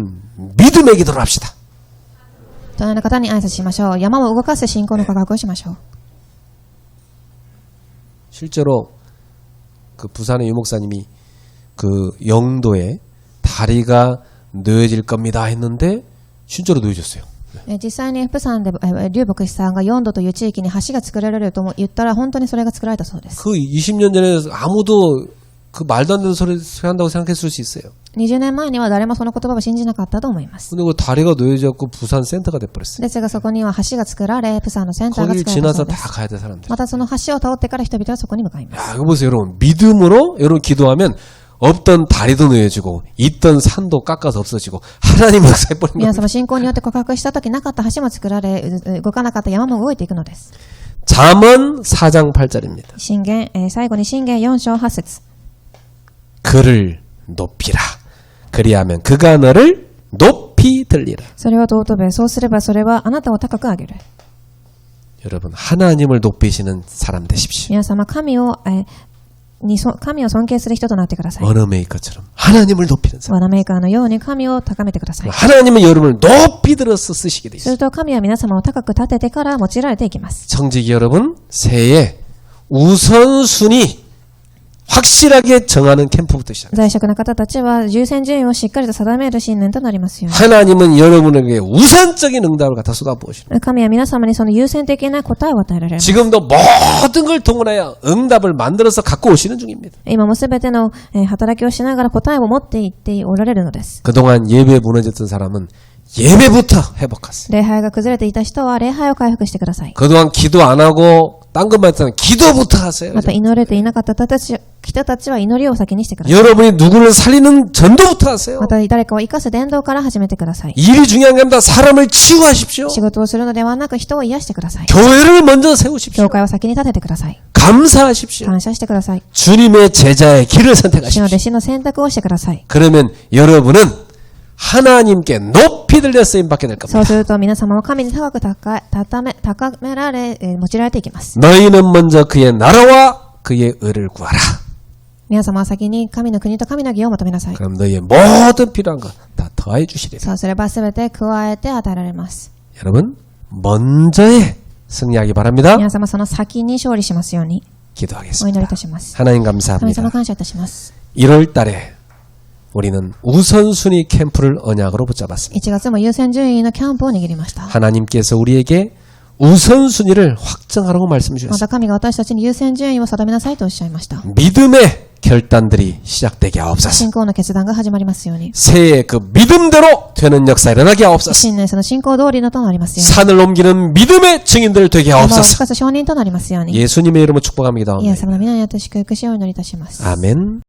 S1: 믿음의 기도를 합시다.
S2: 隣の方に挨拶しましょう。山を動かす信仰の告白をしましょう。
S1: 실제로 그 부산의 유목사님이 그 영도에 다리가 놓여질 겁니다 했는데 실제로 놓여졌어요.
S2: 実際にプサンで劉牧師さんが4度という地域に橋が作られると言ったら本当にそれが作られたそうです。
S1: 그 20년 전에 아무도 그 말도 안 되는 소리 한다고 생각했을 수 있어요.
S2: 20年前には誰もその言葉を信じなかったと思います。
S1: 근데 그 다리가 놓여졌고 부산 센터가 돼버렸어요.
S2: ですがそこには橋が作られ、プサンのセンターが
S1: 거기를
S2: 作られた
S1: 지나서
S2: そうで
S1: 다
S2: す。
S1: 가야 돼 사람들.
S2: またその橋を通ってから人々はそこに向かいます。
S1: 야, 이거 보세요, 여러분. 믿음으로 여러분 기도하면 없던 다리도 놓여지고 있던 산도 깎아서 없어지고 하나님 역사해버린
S2: 皆
S1: 겁니다.
S2: 様信仰によって告白したときなかった橋も作られ、動かなかった山も動いていくのです。
S1: 잠언 4장 8절입니다.
S2: 箴言、最後に箴言4章8節
S1: 그를 높이라. 그리하면 그가 너를 높이 들리라.
S2: それを尊べ、そうすればそれはあなたを高く上げる。
S1: 여러분 하나님을 높이시는 사람 되십시오.
S2: 皆様神を尊敬する人となってください。
S1: 언어 메이커처럼 하나님을 높이는 사람.
S2: ワナメーカーのように神を高めてください。
S1: 하나님은 여러분을 높이 들어서 쓰시게 돼
S2: す
S1: 있어요.
S2: ると神は皆様を高く立ててから用いられていきます。
S1: 청지기 여러분 새해 우선순위 확실하게 정하는 캠프부터 시작.
S2: 在職の方たちは優先順位をしっかりと定める信念となりますように。
S1: 하나님은 여러분에게 우선적인 응답을 갖다 쏟아부으시는.
S2: 神は皆様にその優先的な答えを与えられます。
S1: 지금도 모든 걸 동원하여 응답을 만들어서 갖고 오시는 중입니다.
S2: 今もすべての働きをしながら答えを持っていっておられるのです。
S1: 그동안 예배 무너졌던 사람은 예배부터 회복하세요.
S2: 礼拝が崩れていた人は礼拝を回復してください。
S1: 그동안 기도 안 하고 딴 것만 했다면 기도부터 하세요.
S2: また祈れていなかった人たちは祈りを先にしてください。
S1: 여러분이 누구를 살리는 전도부터 하세요.
S2: また誰かを生かす伝道から始めてください。
S1: 일이 중요한 게 아니라 사람을 치유하십시오.
S2: 仕事をするのではなく人を癒してください。
S1: 교회를 먼저 세우십시오.
S2: 教会を先に立ててください。
S1: 감사하십시오.
S2: 感謝してください。
S1: 주님의 제자의 길을
S2: 主の
S1: 선택하십시오.
S2: 弟子の選択をしてください。
S1: 그러면 여러분은 하나님께 높이 들려 쓰임 받게 될
S2: そう
S1: 겁니다.
S2: すると皆様は神に高く高められ、用いられていきます。
S1: 너희는 먼저 그의 나라와 그의 의를 구하라.
S2: 皆様は先に神の国と神の義を求めなさい。
S1: 그럼 너희의 모든 필요한 것 다 더해 주시리라.
S2: そうすればすべて加えて与えられます。
S1: 여러분 먼저의 승리하기 바랍니다.
S2: 皆様その先に勝利しますようにお祈りい
S1: 기도하겠습니다.
S2: たします。
S1: 하나님
S2: 神
S1: 감사합니다.
S2: 様感謝いたします。
S1: 1월 달에 우리는 우선순위 캠프를 언약으로 붙잡았습니다.
S2: 1月も優先順位のキャンプを握りました。
S1: 하나님께서 우리에게 우선순위를 확정하라고 말씀
S2: ま
S1: 주셨습니다.
S2: た神が私たちに優先順位を定めなさいとおっしゃいました。
S1: 믿음의 결단들이 시작되게 하옵소서.
S2: 信仰の決断が始まりますように。
S1: 새해 그 믿음대로 되는 역사 일어나게 하옵소서.
S2: 新年その信仰通りのとなりますように。
S1: 산을 옮기는 믿음의 증인들 되게
S2: 山を
S1: 하옵소서.
S2: 吹かす証人となりますように。
S1: 예수님의 이름으로 축복합니다.
S2: イエス様の皆によって祝福しをお祈りいたします。
S1: 아멘.